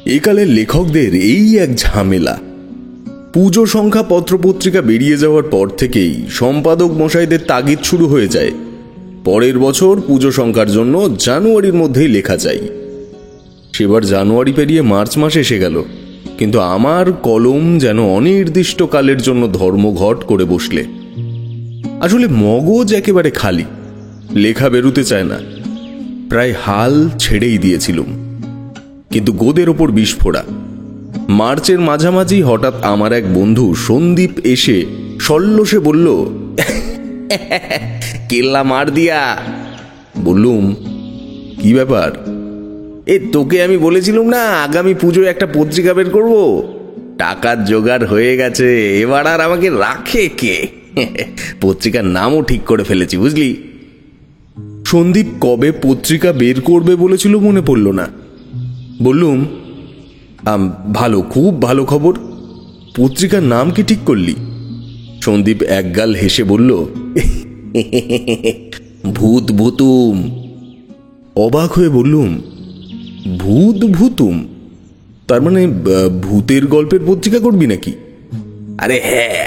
একালের লেখকদের এই এক ঝামেলা। পুজো সংখ্যা পত্রপত্রিকা বেরিয়ে যাওয়ার পর থেকেই সম্পাদক মশাইদের তাগিদ শুরু হয়ে যায়, পরের বছর পুজো সংখ্যার জন্য জানুয়ারির মধ্যেই লেখা চাই। সেবার জানুয়ারি পেরিয়ে মার্চ মাস এসে গেল, কিন্তু আমার কলম যেন অনির্দিষ্টকালের জন্য ধর্মঘট করে বসলে। আসলে মগজ একেবারে খালি, লেখা বেরুতে চায় না। প্রায় হাল ছেড়েই দিয়েছিলুম, কিন্তু গোদের ওপর বিস্ফোরা। মার্চের মাঝামাঝি হঠাৎ আমার এক বন্ধু সন্দীপ এসে সল্লসে বলল, কেল্লা মার দিয়া। বললুম, কি ব্যাপার? তোকে আমি বলেছিলাম না আগামী পুজোয় একটা পত্রিকা বের করব, টাকার জোগাড় হয়ে গেছে, এবার আর আমাকে রাখে কে? পত্রিকার নামও ঠিক করে ফেলেছি, বুঝলি। সন্দীপ কবে পত্রিকা বের করবে বলেছিল মনে পড়ল না। বললুম, ভালো, খুব ভালো খবর। পত্রিকার নাম কি ঠিক করলি? সন্দীপ একগাল হেসে বলল, ভূত ভূতুম। অবাক হয়ে বললুম, ভূত ভূতুম? তার মানে ভূতের গল্পের পত্রিকা করবি নাকি? আরে হ্যাঁ,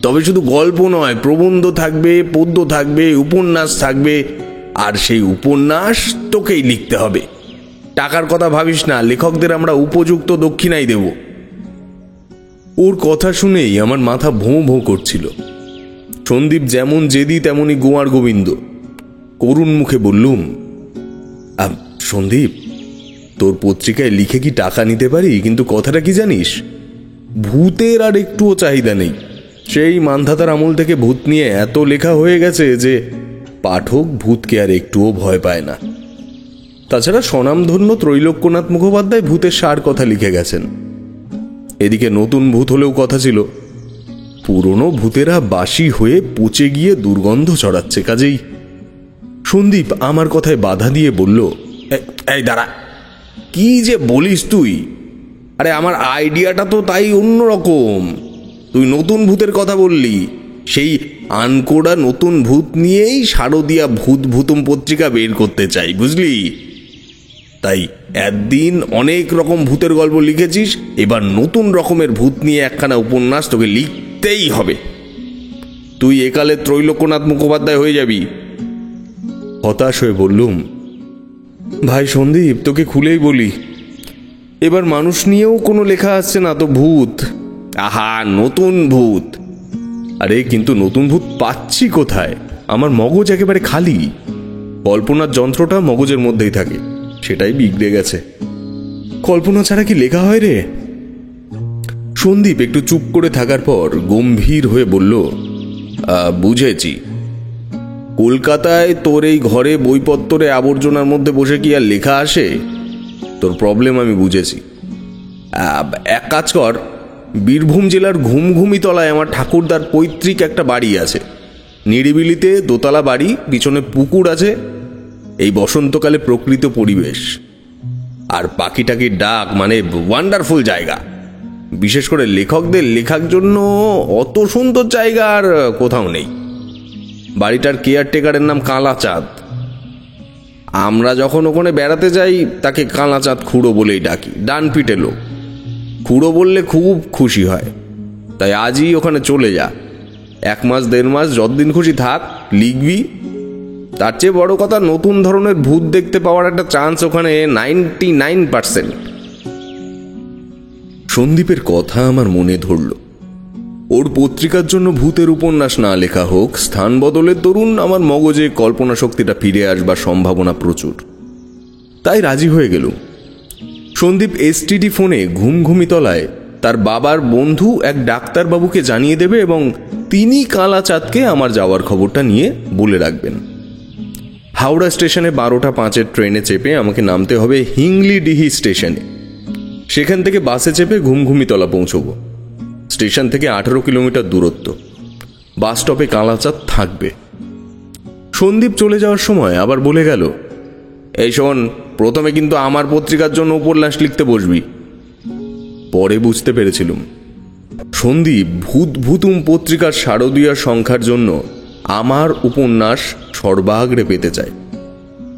তবে শুধু গল্প নয়, প্রবন্ধ থাকবে, পদ্য থাকবে, উপন্যাস থাকবে। আর সেই উপন্যাস তোকেই লিখতে হবে। টাকার কথা ভাবিস না, লেখকদের আমরা উপযুক্ত দক্ষিণাই দেব। ওর কথা শুনেই আমার মাথা ভোঁ ভোঁ করছিল। সন্দীপ যেমন জেদি তেমনই গোয়ার গোবিন্দ। করুণ মুখে বললুম, সন্দীপ, তোর পত্রিকায় লিখে কি টাকা নিতে পারি, কিন্তু কথাটা কি জানিস, ভূতের আর একটুও চাহিদা নেই। সেই মান্ধাতার আমল থেকে ভূত নিয়ে এত লেখা হয়ে গেছে যে পাঠক ভূতকে আর একটুও ভয় পায় না। তাছাড়া স্বনামধন্য ত্রৈলোক্যনাথ মুখোপাধ্যায় ভূতের সার কথা লিখে গেছেন। এদিকে নতুন ভূত হলেও কথা ছিল, পুরনো ভূতেরা বাসি হয়ে পচে গিয়ে দুর্গন্ধ ছড়াচ্ছে। কাজেই সন্দীপ আমার কথায় বাধা দিয়ে বলল, এই দাঁড়া, কি যে বলিস তুই? আরে আমার আইডিয়াটা তো তাই অন্যরকম। তুই নতুন ভূতের কথা বললি, সেই আনকোড়া নতুন ভূত নিয়েই শারদিয়া ভূত ভূতুম পত্রিকা বের করতে চাই, বুঝলি। তাই একদিন অনেক রকম ভূতের গল্প লিখেছিস, এবার নতুন রকমের ভূত নিয়ে একখানা উপন্যাস তোকে লিখতেই হবে। তুই একালে ত্রৈলোক্যনাথ মুখোপাধ্যায় হয়ে যাবি। হতাশ হয়ে বললুম, ভাই সন্দীপ, তোকে খুলেই বলি, এবার মানুষ নিয়েও কোনো লেখা আসছে না তো, ভূত। আহা, নতুন ভূত? আরে কিন্তু নতুন ভূত পাচ্ছি কোথায়? আমার মগজ একেবারে খালি। কল্পনার যন্ত্রটা মগজের মধ্যেই থাকে, সেটাই বিগড়ে গেছে। কল্পনা ছাড়া কি লেখা হয় রে? সন্দীপ একটু চুপ করে থাকার পর গম্ভীর হয়ে বলল, বুঝেছি। কলকাতায় তোর এই ঘরে বইপত্তরে আবর্জনার মধ্যে বসে কি আর লেখা আসে? তোর প্রবলেম আমি বুঝেছি। এক কাজ কর, বীরভূম জেলার ঘুমঘুমি তলায় আমার ঠাকুরদার পৈতৃক একটা বাড়ি আছে। নিরিবিলিতে দোতলা বাড়ি, পিছনে পুকুর আছে। এই বসন্তকালে প্রকৃত পরিবেশ আর পাখি টাকির ডাক, মানে ওয়ান্ডারফুল জায়গা। বিশেষ করে লেখকদের লেখার জন্য অত সুন্দর জায়গা আর কোথাও নেই। বাড়িটার কেয়ারটেকারের নাম কালাচাঁদ। আমরা যখন ওখানে বেড়াতে যাই তাকে কালাচাঁদ খুড়ো বলেই ডাকি, ডানপিটে লোক। খুড়ো বললে খুব খুশি হয়। তাই আজই ওখানে চলে যা, 1 মাস 1.5 মাস যতদিন খুশি থাক, লিখবি। তার চেয়ে বড় কথা, নতুন ধরনের ভূত দেখতে পাওয়ার একটা চান্স ওখানে 99%। সন্দীপের কথা আমার মনে ধরল। ওর পত্রিকার জন্য ভূতের উপন্যাস না লেখা হোক, স্থান বদলের দরুন আমার মগজে কল্পনা শক্তিটা ফিরে আসবার সম্ভাবনা প্রচুর। তাই রাজি হয়ে গেল। সন্দীপ এসটিডি ফোনে ঘুমঘুমি তলায় তার বাবার বন্ধু এক ডাক্তারবাবুকে জানিয়ে দেবে এবং তিনি কালাচাঁদকে আমার যাওয়ার খবরটা নিয়ে বলে রাখবেন। হাওড়া স্টেশনে 12টা 5-এর ট্রেনে চেপে আমাকে নামতে হবে হিংলিডিহি স্টেশনে। সেখান থেকে বাসে চেপে ঘুমঘুমিতলা পৌঁছব। স্টেশন থেকে 18 কিলোমিটার দূরত্ব। বাস স্টপে কালাচাঁদ থাকবে। সন্দীপ চলে যাওয়ার সময় আবার বলে গেল, এই শোন, প্রথমে কিন্তু আমার পত্রিকার জন্য উপন্যাস লিখতে বসবি। পরে বুঝতে পেরেছিলুম সন্দীপ ভূত ভূতুম পত্রিকার শারদীয় সংখ্যার জন্য আমার উপন্যাস সর্বাগ্রে পেতে চায়।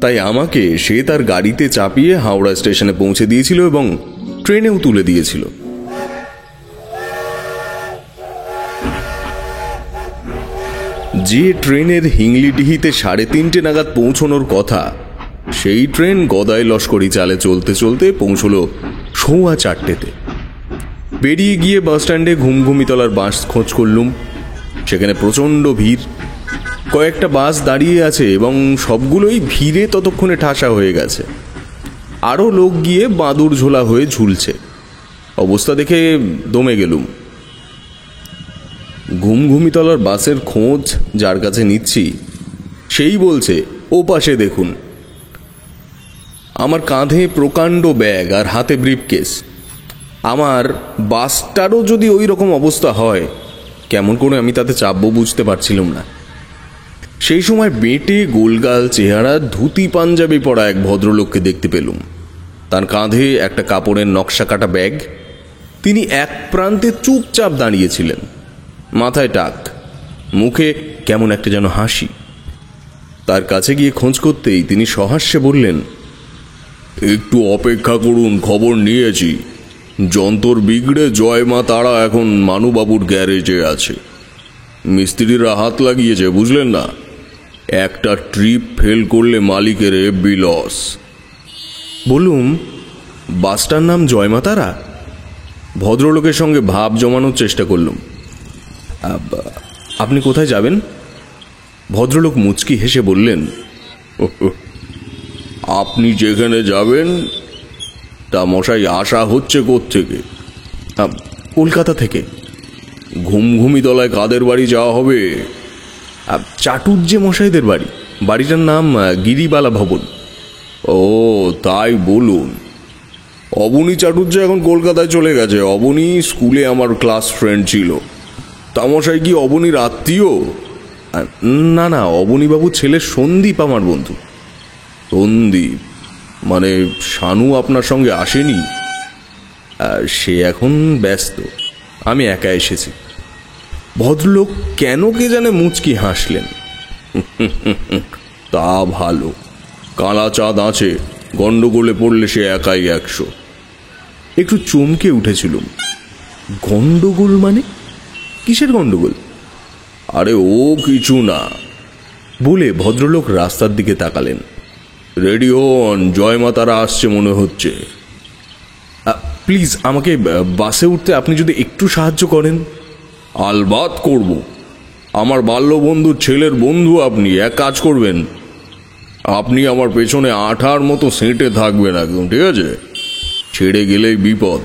তাই আমাকে সে তার গাড়িতে চাপিয়ে হাওড়া স্টেশনে পৌঁছে দিয়েছিল এবং ট্রেনেও তুলে দিয়েছিল। যে ট্রেনের হিংলিডিহিতে 3:30 নাগাদ পৌঁছানোর কথা, সেই ট্রেন গদাই লস্করি চালে চলতে চলতে পৌঁছলো 4:15-তে। বেরিয়ে গিয়ে বাস স্ট্যান্ডে ঘুমঘুমিতলার বাস খোঁজ করলুম। সেখানে প্রচণ্ড ভিড়, কয়েকটা বাস দাঁড়িয়ে আছে এবং সবগুলোই ভিড়ে ততক্ষণে ঠাসা হয়ে গেছে। আরও লোক গিয়ে বাদুর ঝোলা হয়ে ঝুলছে। অবস্থা দেখে দমে গেলুম। ঘুমঘুমিতলার বাসের খোঁজ যার কাছে নিচ্ছি, সেই বলছে, ও পাশে দেখুন। আমার কাঁধে প্রকাণ্ড ব্যাগ আর হাতে ব্রিফকেস। আমার বাসটারও যদি ওই রকম অবস্থা হয়, কেমন করে আমি তাতে চাপবো বুঝতে পারছিলাম না। সেই সময় বেঁটে গোলগাল চেহারা, ধুতি পাঞ্জাবি পরা এক ভদ্রলোককে দেখতে পেলুম। তার কাঁধে একটা কাপড়ের নকশা কাটা ব্যাগ। তিনি এক প্রান্তে চুপচাপ দাঁড়িয়েছিলেন, মাথায় টাক, মুখে কেমন একটা যেন হাসি। তার কাছে গিয়ে খোঁজ করতেই তিনি সহাস্যে বললেন, একটু অপেক্ষা করুন, খবর নিয়েছি। যন্তর বিগড়ে জয় মা তারা এখন মানুবাবুর গ্যারেজে আছে। মিস্ত্রিরা হাত লাগিয়েছে, বুঝলেন না? একটা ট্রিপ ফেল করলে মালিকের হেব্বি লস। বললুম, বাসটার নাম জয় মা তারা? ভদ্রলোকের সঙ্গে ভাব জমানোর চেষ্টা করলুম। আপনি কোথায় যাবেন? ভদ্রলোক মুচকি হেসে বললেন, আপনি যেখানে যাবেন তা মশাই আসা হচ্ছে কোত্থেকে? কলকাতা থেকে। ঘুমঘুমিতলায় কাদের বাড়ি যাওয়া হবে? চাটুর্যে মশাইদের বাড়ি। বাড়িটার নাম গিরিবালা ভবন। ও তাই বলুন। অবনী চাটুর্যে এখন কলকাতায় চলে গেছে। অবনী স্কুলে আমার ক্লাস ফ্রেন্ড ছিল। তামশাই কি অবনীর আত্মীয়? না না, অবনীবাবুর ছেলে সন্দীপ আমার বন্ধু। সন্দীপ মানে শানু আপনার সঙ্গে আসেনি? সে এখন ব্যস্ত, আমি একা এসেছি। ভদ্রলোক কেন কে জানে মুচকি হাসলেন। তা ভালো, কালা চাঁদ আছে, গন্ডগোলে পড়লে সে একাই 100। একটু চমকে উঠেছিলুম। গন্ডগোল মানে? কিসের গন্ডগোল? আরে ও কিছু না বলে ভদ্রলোক রাস্তার দিকে তাকালেন। রেডি হন, জয় মা তারা আসছে মনে হচ্ছে। প্লিজ আমাকে বাসে উঠতে আপনি যদি একটু সাহায্য করেন। আলবাত করব। আমার বাল্যবন্ধুর ছেলের বন্ধু আপনি। এক কাজ করবেন, আপনি আমার পেছনে আঠার মতো সেঁটে থাকবেন একদম, ঠিক আছে? ছেড়ে গেলেই বিপদ।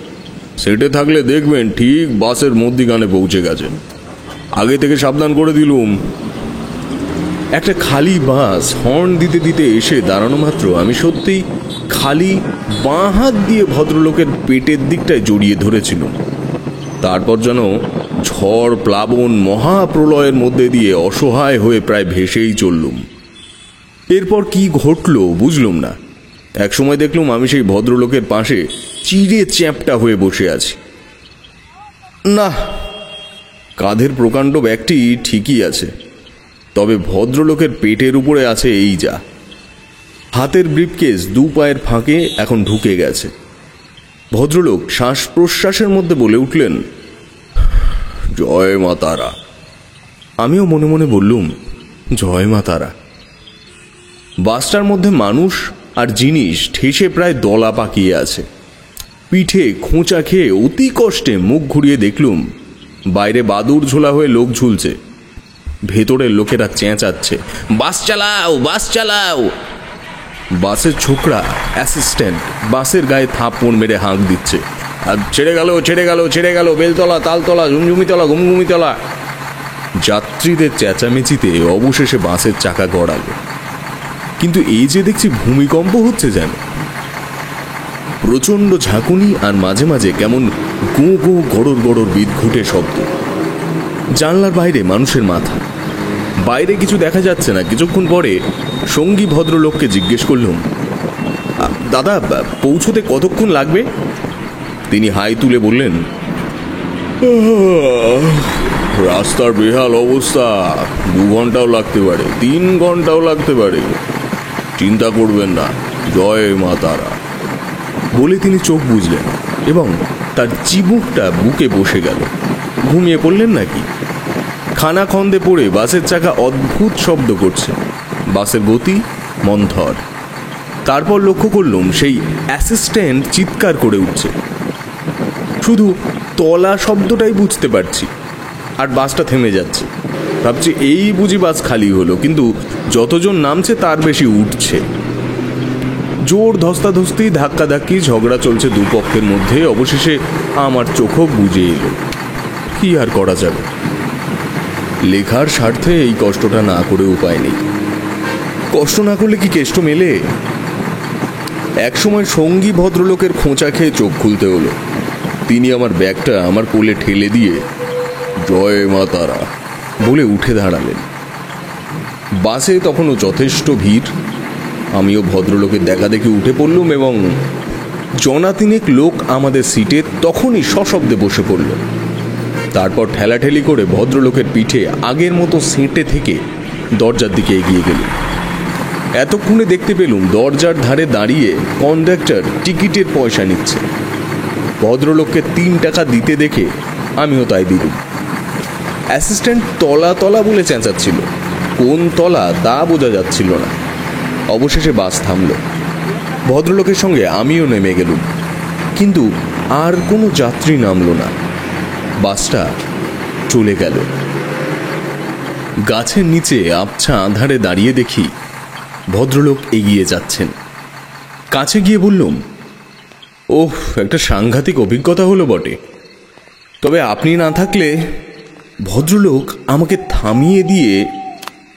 সেঁটে থাকলে দেখবেন ঠিক বাসের মধ্যিখানে পৌঁছে গেছেন। আগে থেকে সাবধান করে দিলুম। একটা খালি বাস হর্ন দিতে দিতে এসে দাঁড়ানো মাত্র আমি সত্যিই খালি বাঁ হাত দিয়ে ভদ্রলোকের পেটের দিকটায় জড়িয়ে ধরেছিলাম। তারপর যেন ঝড় প্লাবন মহাপ্রলয়ের মধ্যে দিয়ে অসহায় হয়ে প্রায় ভেসেই চললুম। এরপর কি ঘটল বুঝলুম না। একসময় দেখলুম আমি সেই ভদ্রলোকের পাশে চিড়ে চ্যাপটা হয়ে বসে আছি। না, কাঁধের প্রকাণ্ড ব্যাগটি ঠিকই আছে, তবে ভদ্রলোকের পেটের উপরে আছে এই যা। হাতের ব্রিফকেস 2 পায়ের ফাঁকে এখন ঢুকে গেছে। ভদ্রলোক শ্বাস প্রশ্বাসের মধ্যে বলে উঠলেন, জয় মা তারা। আমিও মনে মনে বললুম, জয় মা তারা। বাসটার মধ্যে মানুষ আর জিনিস ঠেসে প্রায় দলা পাকিয়ে আছে। পিঠে খোঁচা খেয়ে অতি কষ্টে মুখ ঘুরিয়ে দেখলুম বাইরে বাদুর ঝোলা হয়ে লোক ঝুলছে। ভেতরের লোকেরা চেঁচাচ্ছে, বাস চালাও, বাস চালাও। বাসের ছোকরা অ্যাসিস্ট্যান্ট বাসের গায়ে থাপ্পড় মেরে হাঁক দিচ্ছে, আর ছেড়ে গেল, ছেড়ে গেল, ছেড়ে গেল, বেলতলা, তালতলা, ঝুমঝুমিতলা, ঘুমঘুমিতলা। যাত্রীদের চেঁচামেচিতে অবশেষে বাসের চাকা গড়ালো। কিন্তু এই যে দেখছি ভূমিকম্প হচ্ছে যেন। প্রচণ্ড ঝাঁকুনি আর মাঝে মাঝে কেমন গো গো গড়র গড়র বিদঘুটে শব্দ। জানলার বাইরে মানুষের মাথা। বাইরে কিছু দেখা যাচ্ছে না। কিছুক্ষণ পরে সঙ্গী ভদ্রলোককে জিজ্ঞেস করলুম, দাদা পৌঁছতে কতক্ষণ লাগবে? তিনি হাই তুলে বললেন, রাস্তার বেহাল অবস্থা, 2 ঘন্টাও লাগতে পারে, 3 ঘন্টাও লাগতে পারে। চিন্তা করবেন না, জয় মা তারা বলে তিনি চোখ বুজলেন এবং তার চিবুকটা বুকে বসে গেল। ঘুমিয়ে পড়লেন নাকি? খানাখন্দে পড়ে বাসের চাকা অদ্ভুত শব্দ করছে, বাসের গতি মন্থর। তারপর লক্ষ্য করলাম সেই অ্যাসিস্ট্যান্ট চিৎকার করে উঠছে। শুধু তলা শব্দটাই বুঝতে পারছি, আর বাসটা থেমে যাচ্ছে। ভাবছি এই বুঝি বাস খালি হলো, কিন্তু যতজন নামছে তার বেশি উঠছে। জোর ধস্তাধস্তি, ধাক্কাধাক্কি, ঝগড়া চলছে দুপক্ষের মধ্যে। অবশেষে আমার চোখও বুঝে এলো। কি আর করা যাবে, লেখার স্বার্থে এই কষ্টটা না করে উপায় নেই। কষ্ট না করলে কি কেষ্ট মেলে? একসময় সঙ্গী ভদ্রলোকের খোঁচা খেয়ে চোখ খুলতে হলো। তিনি আমার ব্যাগটা আমার কোলে ঠেলে দিয়ে জয় মা তারা বলে উঠে দাঁড়ালেন। বাসে তখনও যথেষ্ট ভিড়। আমিও ভদ্রলোকের দেখা দেখে উঠে পড়লুম এবং জনাতিনেক লোক আমাদের সিটে তখনই সশব্দে বসে পড়ল। তারপর ঠেলাঠেলি করে ভদ্রলোকের পিঠে আগের মতো সেঁটে থেকে দরজার দিকে এগিয়ে গেল। এতক্ষণে দেখতে পেলুম দরজার ধারে দাঁড়িয়ে কন্ডাক্টর টিকিটের পয়সা নিচ্ছে। ভদ্রলোককে 3 টাকা দিতে দেখে আমিও তাই দিলুম। অ্যাসিস্ট্যান্ট তলা তলা বলে চেঁচাচ্ছিল, কোন তলা তা বোঝা যাচ্ছিল না। অবশেষে বাস থামল। ভদ্রলোকের সঙ্গে আমিও নেমে গেলুম, কিন্তু আর কোনো যাত্রী নামলো না। বাসটা চলে গেল। গাছের নিচে আবছা আঁধারে দাঁড়িয়ে দেখি ভদ্রলোক এগিয়ে যাচ্ছেন। কাছে গিয়ে বললুম, ওহ, একটা সাংঘাতিক অভিজ্ঞতা হলো বটে, তবে আপনি না থাকলে। ভদ্রলোক আমাকে থামিয়ে দিয়ে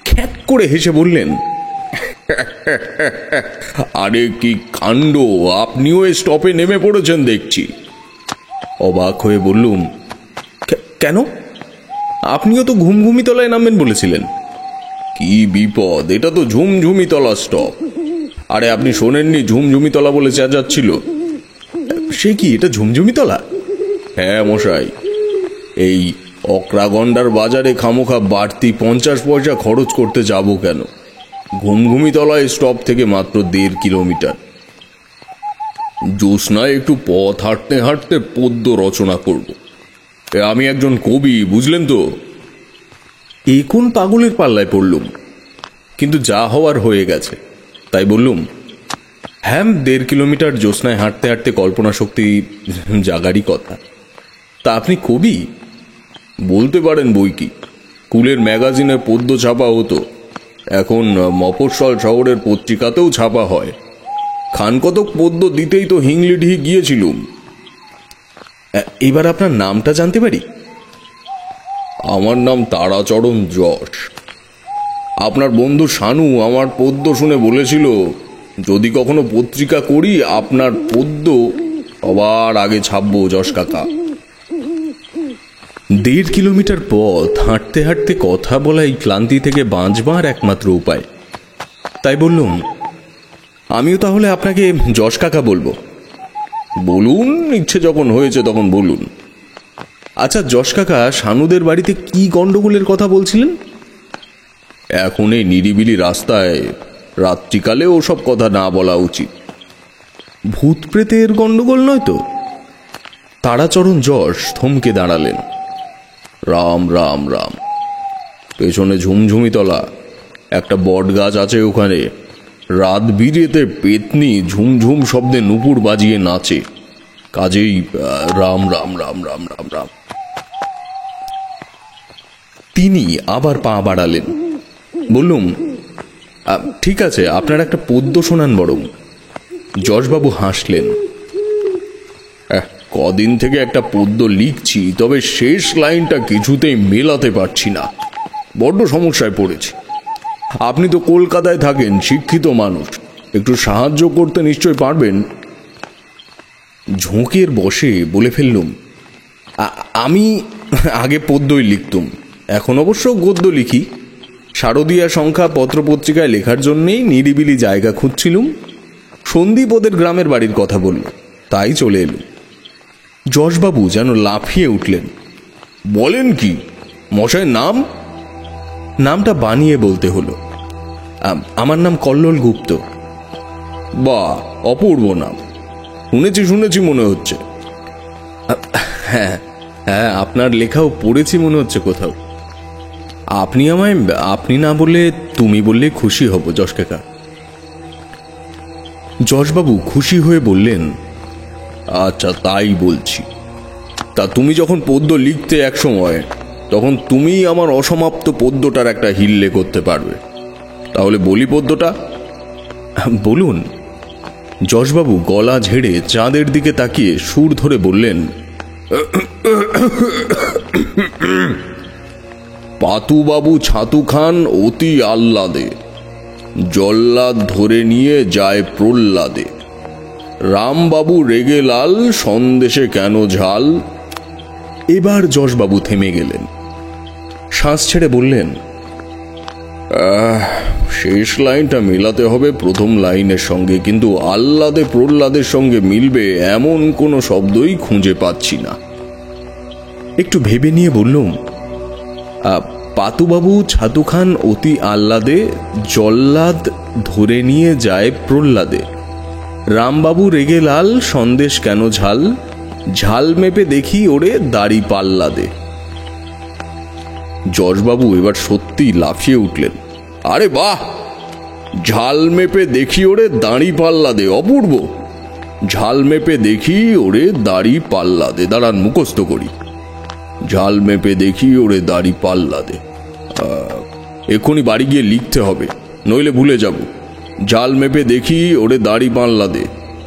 খ্যাত করে হেসে বললেন, আরে কি কাণ্ড, আপনিও স্টপে নেমে পড়েছেন দেখছি। অবাক হয়ে বললুম, কেন? আপনিও তো ঘুমঘুমি তলায় নামবেন বলেছিলেন। কি বিপদ, এটা তো ঝুমঝুমি তলা স্টপ। আরে আপনি শোনেননি ঝুমঝুমি তলা বলে চেঁচাচ্ছিল? সে কি, এটা ঝুমঝুমি তলা? হ্যাঁ মশাই, এই অক্রাগন্ডার বাজারে খামোখা বাড়তি 50 পয়সা খরচ করতে যাব কেন? ঘুমঘুমি তলায় স্টপ থেকে মাত্র 1.5 কিলোমিটার। জ্যোৎস্নায় একটু পথ হাঁটতে হাঁটতে পদ্য রচনা করব। আমি একজন কবি, বুঝলেন তো। এই কোন পাগলের পাল্লায় পড়লুম, কিন্তু যা হওয়ার হয়ে গেছে, তাই বললুম, হ্যাঁ 1.5 কিলোমিটার জ্যোৎস্নায় হাঁটতে হাঁটতে কল্পনা শক্তি জাগারই কথা। তা আপনি কবি? বলতে পারেন বই কি। স্কুলের ম্যাগাজিনে পদ্য ছাপা হতো, এখন মফস্বল শহরের পত্রিকাতেও ছাপা হয়। খানকতক পদ্য দিতেই তো হিংলিঢি গিয়েছিলুম। এবার আপনার নামটা জানতে পারি? আমার নাম তারাচরণ যশ। আপনার বন্ধু শানু আমার পদ্য শুনে বলেছিল, যদি কখনো পত্রিকা করি আপনার পদ্য সবার আগে ছাপবো যশ কাকা। 1.5 কিলোমিটার পথ হাঁটতে হাঁটতে কথা বলা এই ক্লান্তি থেকে বাঁচবার একমাত্র উপায়। তাই বললুম, আমিও তাহলে আপনাকে যশ কাকা বলবো। বলুন, ইচ্ছে যখন হয়েছে তখন বলুন। আচ্ছা যশ কাকা, শানুদের বাড়িতে কি গন্ডগোলের কথা বলছিলেন? এখন এই নিরিবিলি রাস্তায় রাত্রিকালে ওসব কথা না বলা উচিত। ভূত প্রেতের গন্ডগোল নয় তো? তারাচরণ যশ থমকে দাঁড়ালেন। রাম রাম রাম। পেছনে ঝুমঝুমি তলা, একটা বট গাছ আছে ওখানে। রাত বিরেতে পেতনি ঝুমঝুম শব্দে নুপুর বাজিয়ে নাচে। কাজেই রাম রাম রাম রাম রাম রাম। তিনি আবার পা বাড়ালেন। বললুম, ঠিক আছে, আপনার একটা পদ্য শোনান বরং। যশবাবু হাসলেন। কদিন থেকে একটা পদ্য লিখছি, তবে শেষ লাইনটা কিছুতেই মেলাতে পারছি না। বড্ড সমস্যায় পড়েছি। আপনি তো কলকাতায় থাকেন, শিক্ষিত মানুষ, একটু সাহায্য করতে নিশ্চয় পারবেন। ঝোঁকের বসে বলে ফেললুম, আমি আগে পদ্যই লিখতুম, এখন অবশ্য গদ্য লিখি। শারদীয়া সংখ্যা পত্রপত্রিকায় লেখার জন্যেই নিরিবিলি জায়গা খুঁজছিলুম। সন্দীপ ওদের গ্রামের বাড়ির কথা বলল, তাই চলে এলুম। যশবাবু যেন লাফিয়ে উঠলেন। বলেন কি, মশাইয়ের নাম? নামটা বানিয়ে বলতে হলো। আমার নাম কল্লোল গুপ্ত। বাহ, অপূর্ব নাম। শুনেছি মনে হচ্ছে। হ্যাঁ হ্যাঁ, আপনার লেখাও পড়েছি মনে হচ্ছে কোথাও। আপনি আমায় আপনি না বললে তুমি বললে খুশি হব যশ কাকা। যশবাবু খুশি হয়ে বললেন, আচ্ছা তাই বলছি। তা তুমি যখন পদ্য লিখতে এক সময়, তখন তুমি আমার অসমাপ্ত পদ্যটার একটা হিল্লে করতে পারবে। তাহলে বলি পদ্যটা। বলুন। যশবাবু গলা ঝেড়ে চাঁদের দিকে তাকিয়ে সুর ধরে বললেন, পাতুবাবু ছাতু খান অতি আহ্লাদে, জল্লাদ ধরে নিয়ে যায় প্রহ্লাদে, রামবাবু রেগে লাল, সন্দেশে কেন ঝাল। এবার যশবাবু থেমে গেলেন, শ্বাস ছেড়ে বললেন, শেষ লাইনটা মেলাতে হবে প্রথম লাইনের সঙ্গে, কিন্তু আহ্লাদে প্রহ্লাদের সঙ্গে মিলবে এমন কোনো শব্দই খুঁজে পাচ্ছি না। একটু ভেবে নিয়ে বললুম, পাতুবাবু ছাতু খান অতি আহ্লাদে, জল্লাদ ধরে নিয়ে যায় প্রহ্লাদে, রামবাবু রেগে লাল, সন্দেশ কেন ঝাল, ঝাল মেপে দেখি ওরে দাড়ি পাল্লাদে। যশবাবু এবার সত্যি লাফিয়ে উঠলেন, আরে বাহ, ঝাল মেপে দেখি ওরে দাড়ি পাল্লাদে, অপূর্ব। ঝাল মেপে দেখি ওরে দাড়ি পাল্লাদে, দাঁড়ান মুখস্থ করি। ঝাল মেপে দেখি ওরে দাড়ি পাল্লাদে। এক্ষুনি বাড়ি গিয়ে লিখতে হবে, নইলে ভুলে যাব। ঝাল মেপে দেখি ওরে দাড়ি পাল্লাদে,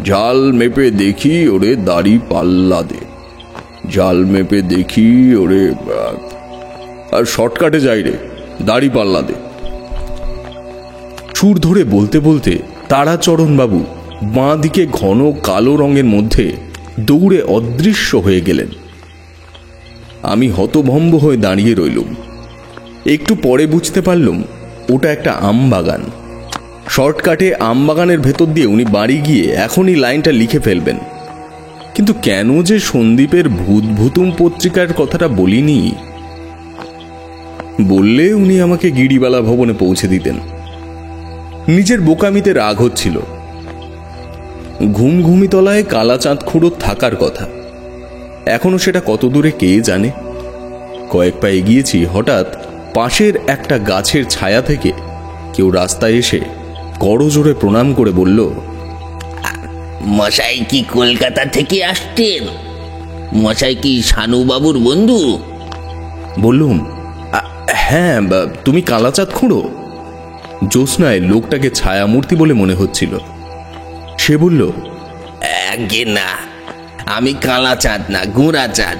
ঝাল মেপে দেখি ওরে দাড়ি পাল্লাদে, ঝাল মেপে দেখি ওরে। আর শর্টকাটে যাই রে, দাড়ি পাল্লাদে। সুর ধরে বলতে বলতে তারাচরণবাবু বাঁ দিকে ঘন কালো রঙের মধ্যে দৌড়ে অদৃশ্য হয়ে গেলেন। আমি হতভম্ব হয়ে দাঁড়িয়ে রইলুম। একটু পরে বুঝতে পারলুম ওটা একটা আম বাগান। শর্টকাটে আম বাগানের ভেতর দিয়ে উনি বাড়ি গিয়ে এখনই লাইনটা লিখে ফেলবেন। কিন্তু কেন যে সন্দীপের ভূত ভুতুম পত্রিকার কথাটা বলিনি, বললে উনি আমাকে গিরিবালা ভবনে পৌঁছে দিতেন। নিজের বোকামিতে রাগ হচ্ছিল। ঘুমঘুমিতলায় কালাচাঁদ খুঁড়ো থাকার কথা, এখনো সেটা কত দূরে কে জানে। কয়েক পা এগিয়েছি, হঠাৎ পাশের একটা গাছের ছায়া থেকে কেউ রাস্তায় এসে করজোড়ে প্রণাম করে বলল, মশাই কি কলকাতা থেকে আসছেন? মশাই কি শানুবাবুর বন্ধু? বললুম, হ্যাঁ, তুমি কালাচাঁদ খুঁড়ো। জ্যোৎস্নায় লোকটাকে ছায়ামূর্তি বলে মনে হচ্ছিল। সে বলল, আগে না, আমি কালাচাঁদ না, গুঁড়াচাঁদ,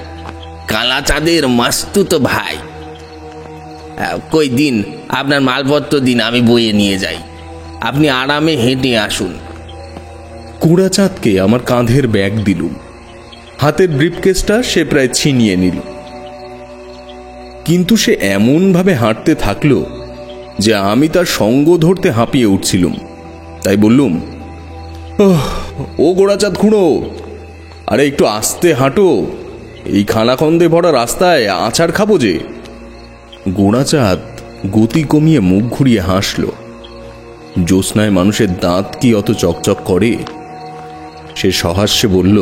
কালাচাঁদের মাস্তুতো ভাই। কই দিন আপনার মালপত্র দিন, আমি বয়ে নিয়ে যাই, আপনি আরামে হেঁটে আসুন। কুড়াচাঁদকে আমার কাঁধের ব্যাগ দিলুম। হাতের ব্রিফকেসটা সে প্রায় ছিনিয়ে নিল। কিন্তু সে এমন ভাবে হাঁটতে থাকলো যে আমি তার সঙ্গ ধরতে হাঁপিয়ে উঠছিলুম। তাই বললুম, ও গোড়াচাঁদ খুঁড়ো, আরে একটু আস্তে হাঁটো, এই খানাখন্দে ভরা রাস্তায় আছাড় খাবো যে। গোড়াচাঁদ গতি কমিয়ে মুখ ঘুরিয়ে হাসল। জ্যোৎস্নায় মানুষের দাঁত কি অত চকচক করে? সে সহাস্যে বলল,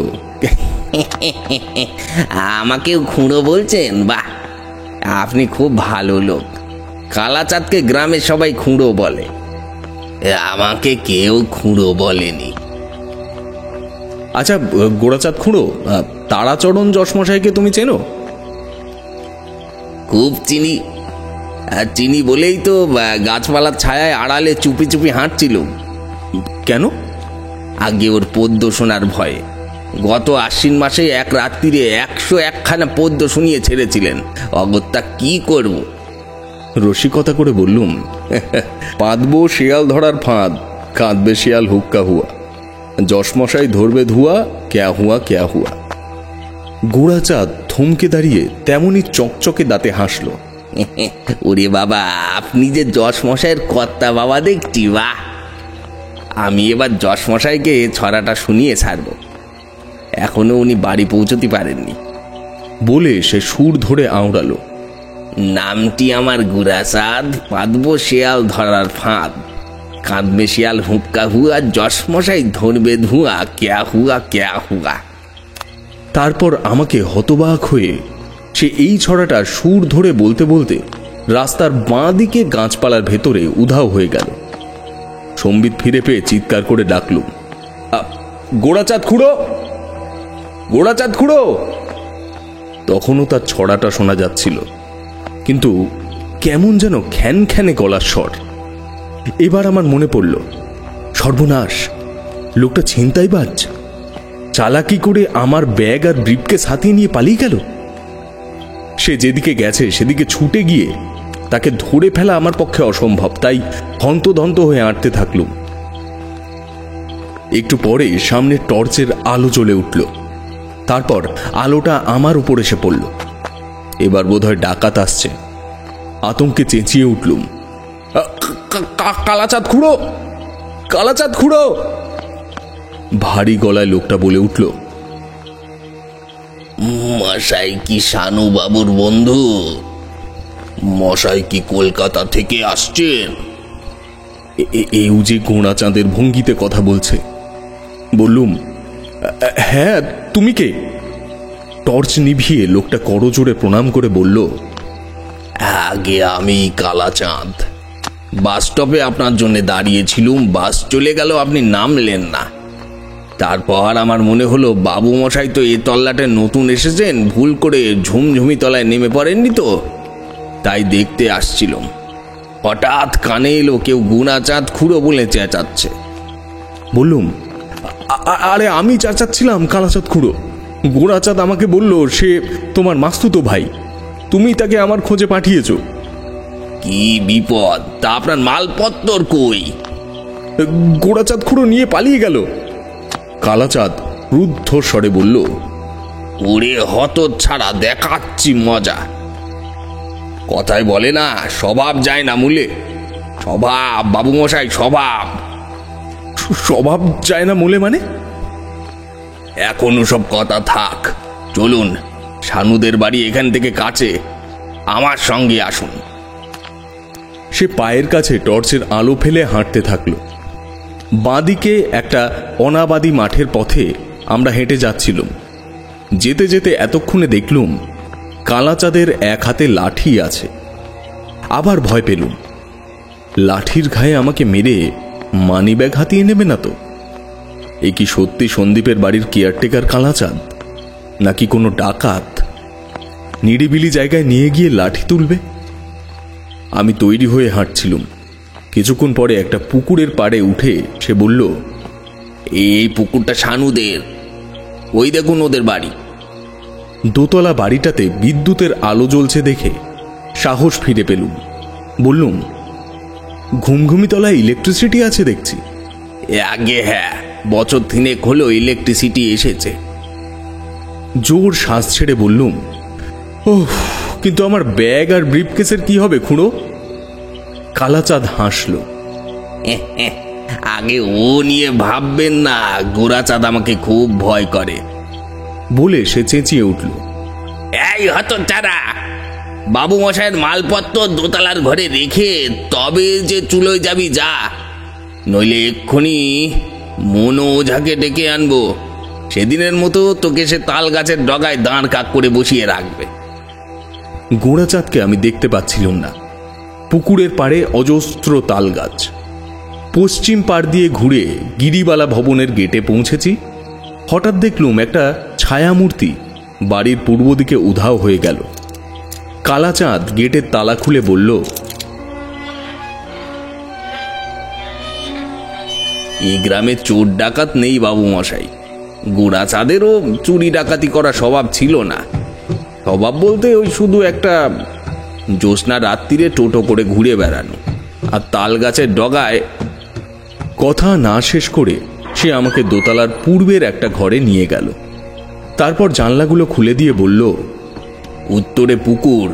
আমাকেও খুঁড়ো বলছেন? বাহ, আপনি খুব ভালো লোক। কালাচাঁদকে গ্রামে সবাই খুঁড়ো বলে, আমাকে কেউ খুঁড়ো বলেনি। আচ্ছা গোড়াচাঁদ খুঁড়ো, তারাচরণ যশমশাইকে তুমি চেনো? খুব চিনি, চিনি বলেই তো গাছপালার ছায়ায় আড়ালে চুপি চুপি হাঁটছিল। কেন? আগে ওর পদ্য শোনার ভয়ে। গত আশ্বিন মাসে এক রাত্রিরে 101খানা পদ্য শুনিয়ে ছেড়েছিলেন। অগত্যা কি করব? রসিকতা করে বললুম, পাতবো শিয়াল ধরার ফাঁদ, কাঁদবে শিয়াল হুক্কা হুয়া, যশমশাই ধরবে ধুয়া, ক্যা হুয়া ক্যা হুয়া। গোড়াচাঁদ থমকে দাঁড়িয়ে তেমনি চকচকে দাঁতে হাসল। ওরে বাবা, আপনি যে যশমশাইয়ের কর্তা বাবা দেখছি। বাহ, আমি এবার যশমশাইকে ছড়াটা শুনিয়ে ছাড়ব। এখনো উনি বাড়ি পৌঁছতে পারেননি। বলে সে সুর ধরে আওড়ালো, নামটি আমার গুড়াচাঁদ, পাতবো শেয়াল ধরার ফাঁদ, কাঁদবে শিয়াল হুক্কা হুয়া, যশ মশাই ধরবে ধুয়া, ক্যা হুয়া ক্যা হুয়া। তারপর আমাকে হতবাক হয়ে সে এই ছড়াটা সুর ধরে বলতে বলতে রাস্তার বাঁ দিকে গাছপালার ভেতরে উধাও হয়ে গেল। সম্বিত ফিরে পেয়ে চিৎকার করে ডাকলুম, গোড়াচাঁদ খুড়ো, গোড়াচাঁদ খুড়ো। তখনও তার ছড়াটা শোনা যাচ্ছিল, কিন্তু কেমন যেন খ্যান খ্যানে গলার স্বর। এবার আমার মনে পড়ল, সর্বনাশ, লোকটা ছিনতাইবাজ। চালাকি করে আমার ব্যাগ আর ব্রিফকেস হাতিয়ে নিয়ে পালিয়ে গেল। সে যেদিকে গেছে সেদিকে ছুটে গিয়ে তাকে ধরে ফেলা আমার পক্ষে অসম্ভব, তাই হন্তদন্ত হয়ে হাঁটতে থাকলুম। একটু পরে সামনে টর্চের আলো জ্বলে উঠল। তারপর আলোটা আমার উপর এসে পড়ল। এবার বোধহয় ডাকাত আসছে। আতঙ্কে চেঁচিয়ে উঠলুম, কালাচাঁদ খুড়ো, কালাচাঁদ খুড়ো। ভারী গলায় লোকটা বলে উঠল, মশাই কি শানু বাবুর বন্ধু? মশাই কি কলকাতা থেকে আসছেন? এও যে গোড়াচাঁদের ভঙ্গিতে কথা বলছে। বললুম, হ্যাঁ, তুমি কে? টর্চ নিভিয়ে লোকটা করজোড়ে প্রণাম করে বলল, আগে আমি কালাচাঁদ। বাস স্টপে আপনার জন্য দাঁড়িয়েছিলুম, বাস চলে গেল, আপনি নামলেন না। তারপর আমার মনে হলো বাবু মশাই তো এ তল্লাটে নতুন এসেছেন, ভুল করে ঝুমঝুমি তলায় নেমে পড়েননি তো, তাই দেখতে আসছিলাম। হঠাৎ কানে এলো কেউ গুণাচাঁদ খুড়ো বলে চেঁচাচ্ছে। বললুম, আরে আমি চেঁচাচ্ছিলাম কালাচাঁদ খুড়ো। গোড়াচাঁদ আমাকে বলল সে তোমার মাস্তুতো ভাই, তুমি তাকে আমার খোঁজে পাঠিয়েছ। কি বিপদ? তা আপনার মালপত্তর কই? গোড়াচাঁদ খুড়ো নিয়ে পালিয়ে গেল। কালাচাঁদ রুদ্ধ স্বরে বলল, ওরে হত ছাড়া, দেখাচ্ছি মজা। কথায় বলে না, স্বভাব যায় না মূলে। স্বভাব বাবু মশাই, স্বভাব। স্বভাব যায় না মূলে মানে? এখনো সব কথা থাক, চলুন, শানুদের বাড়ি এখান থেকে কাছে, আমার সঙ্গে আসুন। সে পায়ের কাছে টর্চের আলো ফেলে হাঁটতে থাকলো। বাঁদিকে একটা অনাবাদি মাঠের পথে আমরা হেঁটে যাচ্ছিলাম। যেতে যেতে এতক্ষণে দেখলুম কালাচাঁদের এক হাতে লাঠি আছে। আবার ভয় পেলুম, লাঠির ঘায়ে আমাকে মেরে মানিব্যাগ হাতিয়ে নেবে না তো? এ কি সত্যি সন্দীপের বাড়ির কেয়ারটেকার কালাচাঁদ, নাকি কোনো ডাকাত নিরিবিলি জায়গায় নিয়ে গিয়ে লাঠি তুলবে? আমি তৈরি হয়ে হাঁটছিলুম। কিছুক্ষণ পরে একটা পুকুরের পাড়ে উঠে সে বলল, এই পুকুরটা শানুদের, ওই দেখুন ওদের বাড়ি। দোতলা বাড়িটাতে বিদ্যুতের আলো জ্বলছে দেখে সাহস ফিরে পেলুম। বললুম, ঘুমঘুমি তলায় ইলেকট্রিসিটি আছে দেখছি। আগে হ্যাঁ, বছর 3 হলো ইলেকট্রিসিটি এসেছে। জোর শ্বাস ছেড়ে বললুম, ওহ, কিন্তু আমার ব্যাগ আর ব্রিফকেসের কি হবে খুড়ো? কালাচাঁদ হাসল। আগে ও নিয়ে ভাববেন না, গোড়াচাঁদ আমাকে খুব ভয় করে। বলে সে চেঁচিয়ে উঠল, এই হতচ্ছাড়া, বাবু মশাইয়ের মালপত্র দোতলার ঘরে রেখে তবে যে চুলোয় যাবি যা, নইলে এক্ষুনি মনো ওঝাকে ডেকে আনবো। সেদিনের মতো তোকে সে তাল গাছের ডগায় দাঁড় কাক করে বসিয়ে রাখবে। গোড়াচাঁদকে আমি দেখতে পাচ্ছিলাম না। পুকুরের পাড়ে অজস্র তাল গাছ। পশ্চিম পাড় দিয়ে ঘুরে গিরিবালা ভবনের গেটে পৌঁছেছি। হঠাৎ দেখলুম একটা ছায়ামূর্তি বাড়ির পূর্ব দিকে উধাও হয়ে গেল। কালাচাঁদ গেটের তালা খুলে বলল, এই গ্রামে চোর ডাকাত নেই বাবু মশাই। গোড়াচাঁদেরও চুরি ডাকাতি করা স্বভাব ছিল না। স্বভাব বলতে ওই শুধু একটা জ্যোৎস্না রাত্রিরে টোটো করে ঘুরে বেড়ানো আর তাল গাছের ডগায়। কথা না শেষ করে সে আমাকে দোতলার পূর্বের একটা ঘরে নিয়ে গেল। তারপর জানলাগুলো খুলে দিয়ে বলল, উত্তরে পুকুর,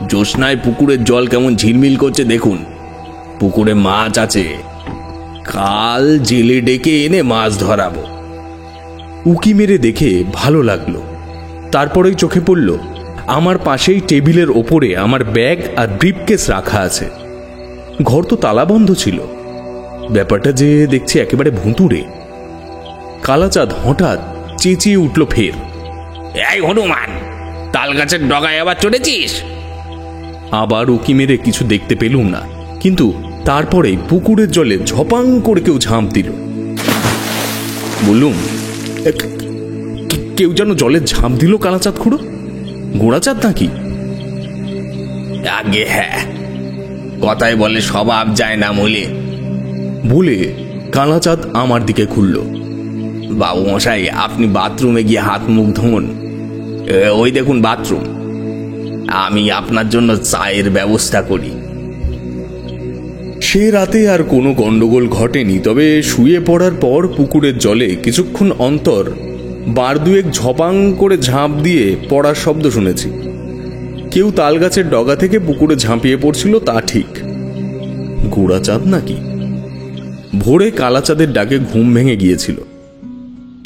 জ্যোৎস্নায় পুকুরের জল কেমন ঝিলমিল করছে দেখুন। পুকুরে মাছ আছে, কাল জেলে ডেকে এনে মাছ ধরাবো। উকি মেরে দেখে ভালো লাগলো। তারপরেই চোখে পড়ল আমার পাশেই টেবিলের ওপরে আমার ব্যাগ আর ব্রিফকেস রাখা আছে। ঘর তো তালাবন্ধ ছিল। ব্যাপারটা যে দেখছি একেবারে ভুতুড়ে। কালাচাঁদ হঠাৎ চেঁচিয়ে উঠল ফের, এই হনুমান, তাল গাছের ডগায় আবার চড়েছিস? আবার উকি মেরে কিছু দেখতে পেলুম না, কিন্তু তারপরে পুকুরের জলে ঝপাং করে কেউ ঝাঁপ দিল। বললুম, কেউ যেন জলে ঝাঁপ দিল কালাচাঁদ খুড়ো, গোড়াচাঁদ নাকি? আগে হ্যাঁ, কথায় বলে স্বভাব যায় না মূলে। বলে কালাচাঁদ আমার দিকে ঘুরল। বাবু মশাই, আপনি বাথরুমে গিয়ে হাত মুখ ধোন, ওই দেখুন বাথরুম। আমি আপনার জন্য চায়ের ব্যবস্থা করি। সে রাতে আর কোনো গন্ডগোল ঘটেনি, তবে শুয়ে পড়ার পর পুকুরের জলে কিছুক্ষণ অন্তর বার দুয়েক ঝপাং করে ঝাঁপ দিয়ে পড়ার শব্দ শুনেছি। কেউ তাল গাছের ডগা থেকে পুকুরে ঝাঁপিয়ে পড়ছিল, তা ঠিক। গোড়াচাঁদ নাকি? ভোরে কালাচাঁদের ডাকে ঘুম ভেঙে গিয়েছিল।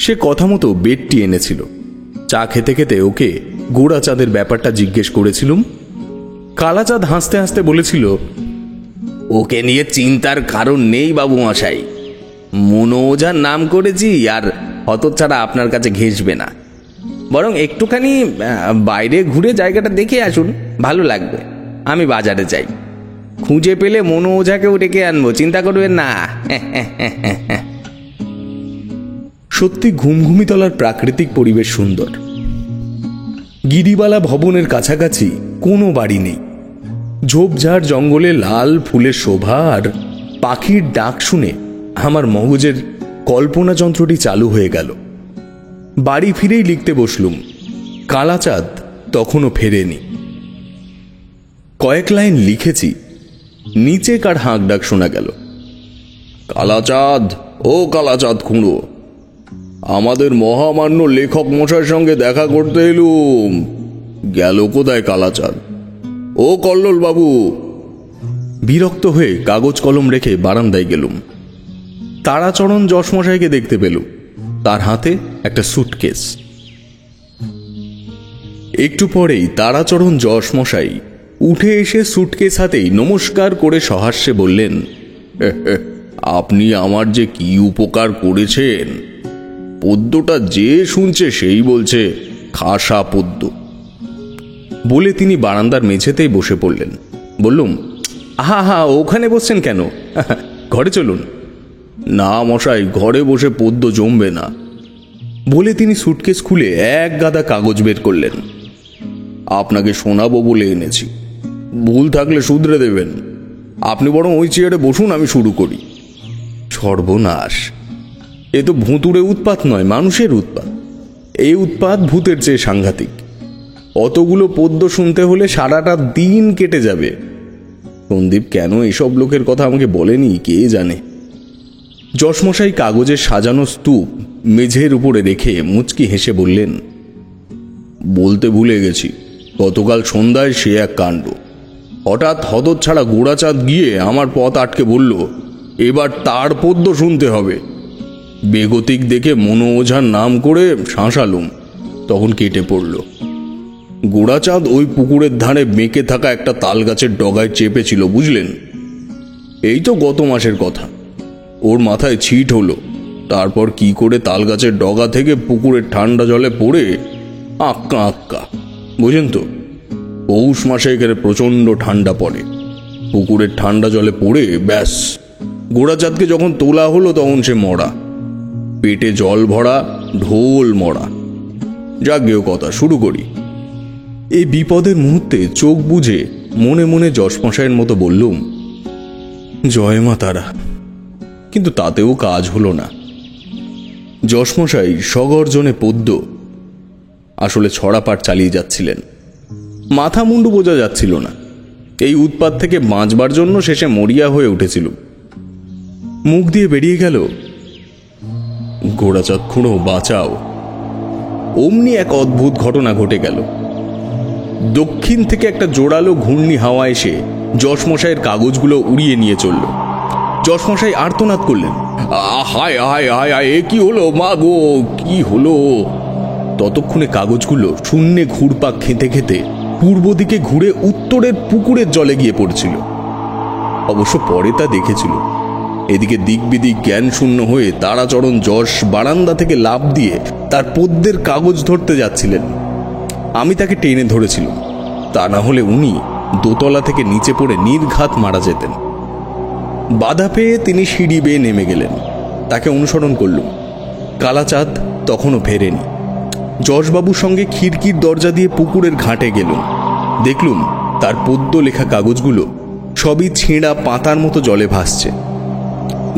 সে কথা মতো বেডটি এনেছিল। চা খেতে খেতে ওকে গোড়াচাঁদের ব্যাপারটা জিজ্ঞেস করেছিলুম। কালাচাঁদ হাসতে হাসতে বলেছিল, ওকে নিয়ে চিন্তার কারণ নেই বাবু মশাই, মনো ওঝার নাম করেছি, আর হতচ্ছাড়া আপনার কাছে ঘেঁষবে না। বরং একটুখানি বাইরে ঘুরে জায়গাটা দেখে আসুন, ভালো লাগবে। আমি বাজারে যাই, খুঁজে পেলে মনো ওঝাকেও ডেকে আনবো, চিন্তা করবেন না। সত্যি ঘুমঘুমিতলার প্রাকৃতিক পরিবেশ সুন্দর। গিরিবালা ভবনের কাছাকাছি কোনো বাড়ি নেই। ঝোপঝাড় জঙ্গলে লাল ফুলের শোভা আর পাখির ডাক শুনে আমার মগজের কল্পনা যন্ত্রটি চালু হয়ে গেল। বাড়ি ফিরেই লিখতে বসলুম। কালাচাঁদ তখনও ফেরেনি। কয়েক লাইন লিখেছি, নিচে কার হাঁক ডাক শোনা গেল। কালাচাঁদ, ও কালাচাঁদ খুঁড়ো, আমাদের মহামান্য লেখক মশাইয়ের সঙ্গে দেখা করতে এলুম। গেল কোথায় কালাচাঁদ? ও কল্লোল বাবু। বিরক্ত হয়ে কাগজ কলম রেখে বারান্দায় গেলুম। তারাচরণ যশমশাইকে দেখতে পেলুম। তার হাতে একটা সুটকেস। একটু পরেই তারাচরণ যশমশাই উঠে এসে সুটকেস হাতেই নমস্কার করে সহাস্যে বললেন, আপনি আমার যে কি উপকার করেছেন, পদ্যটা যে শুনছে সেই বলছে খাসা পদ্য। বলে তিনি বারান্দার মেঝেতেই বসে পড়লেন। বললুম, হা হা, ওখানে বসছেন কেন? ঘরে চলুন। না মশাই, ঘরে বসে পদ্য জমবে না। বলে তিনি সুটকেস খুলে এক গাদা কাগজ বের করলেন। আপনাকে শোনাবো বলে এনেছি, ভুল থাকলে শুধরে দেবেন। আপনি বরং ওই চেয়ারে বসুন, আমি শুরু করি। সর্বনাশ, এ তো ভুতুড়ে উৎপাত নয়, মানুষের উৎপাত। এই উৎপাত ভূতের চেয়ে সাংঘাতিক। অতগুলো পদ্য শুনতে হলে সারাটা দিন কেটে যাবে। সন্দীপ কেন এসব লোকের কথা আমাকে বলেনি কে জানে। যশমশাই কাগজের সাজানো স্তূপ মেঝের উপরে রেখে মুচকি হেসে বললেন, বলতে ভুলে গেছি, গতকাল সন্ধ্যায় সে এক কাণ্ড। হঠাৎ হতচ্ছাড়া গোড়াচাঁদ গিয়ে আমার পথ আটকে বলল, এবার তার পদ্য শুনতে হবে। বেগতিক দেখে মনো ওঝার নাম করে শাঁসালুম, তখন কেটে পড়ল। গোড়াচাঁদ ওই পুকুরের ধারে বেঁকে থাকা একটা তাল গাছের ডগায় চেপেছিল, বুঝলেন? এই তো গত মাসের কথা। ওর মাথায় ছিট হলো, তারপর কি করে তাল গাছের ডগা থেকে পুকুরের ঠান্ডা জলে পড়ে আক্কা আক্কা। বুঝেন তো, পৌষ মাসে এখানে প্রচণ্ড ঠান্ডা পড়ে। পুকুরের ঠান্ডা জলে পড়ে ব্যাস, গোড়াচাঁদকে যখন তোলা হলো তখন সে মরা, পেটে জল ভরা, ঢোল মরা। যাক গেও কথা, শুরু করি। এই বিপদের মুহূর্তে চোখ বুজে মনে মনে যশমশাইয়ের মতো বললুম, জয় মা তারা। কিন্তু তাতেও কাজ হলো না। যশমশাই সগর্জনে পদ্য আসলে ছড়াপাঠ চালিয়ে যাচ্ছিলেন। মাথা মুন্ডু বোঝা যাচ্ছিল না। এই উৎপাত থেকে বাঁচবার জন্য শেষে মরিয়া হয়ে উঠেছিল। মুখ দিয়ে বেরিয়ে গেল, গোড়াচাঁদ খুঁড়ো বাঁচাও। অমনি এক অদ্ভুত ঘটনা ঘটে গেল। দক্ষিণ থেকে একটা জোরালো ঘূর্ণি হাওয়া এসে যশমশাইয়ের কাগজগুলো উড়িয়ে নিয়ে চলল। যশমশাই আর্তনাদ করলেন, হায় হায় হায় হায়, এ কি হলো মা গো, কি হলো? ততক্ষণে কাগজগুলো শূন্যে ঘুরপাক খেতে খেতে পূর্ব দিকে ঘুরে উত্তরের পুকুরের জলে গিয়ে পড়ছিল। অবশ্য পরে তা দেখেছিল। এদিকে দিক বিদিক জ্ঞান শূন্য হয়ে তারাচরণ যশ বারান্দা থেকে লাফ দিয়ে তার পদ্যের কাগজ ধরতে যাচ্ছিলেন। আমি তাকে টেনে ধরেছিলাম, তা না হলে উনি দোতলা থেকে নিচে পড়ে নির্ঘাত মারা যেতেন। বাধা পেয়ে তিনি সিঁড়ি বেয়ে নেমে গেলেন। তাকে অনুসরণ করলুম। কালাচাঁদ তখনও ফেরেনি। যশবাবুর সঙ্গে খিড়কির দরজা দিয়ে পুকুরের ঘাটে গেলুম। দেখলুম তার পদ্য লেখা কাগজগুলো সবই ছেঁড়া পাতার মতো জলে ভাসছে।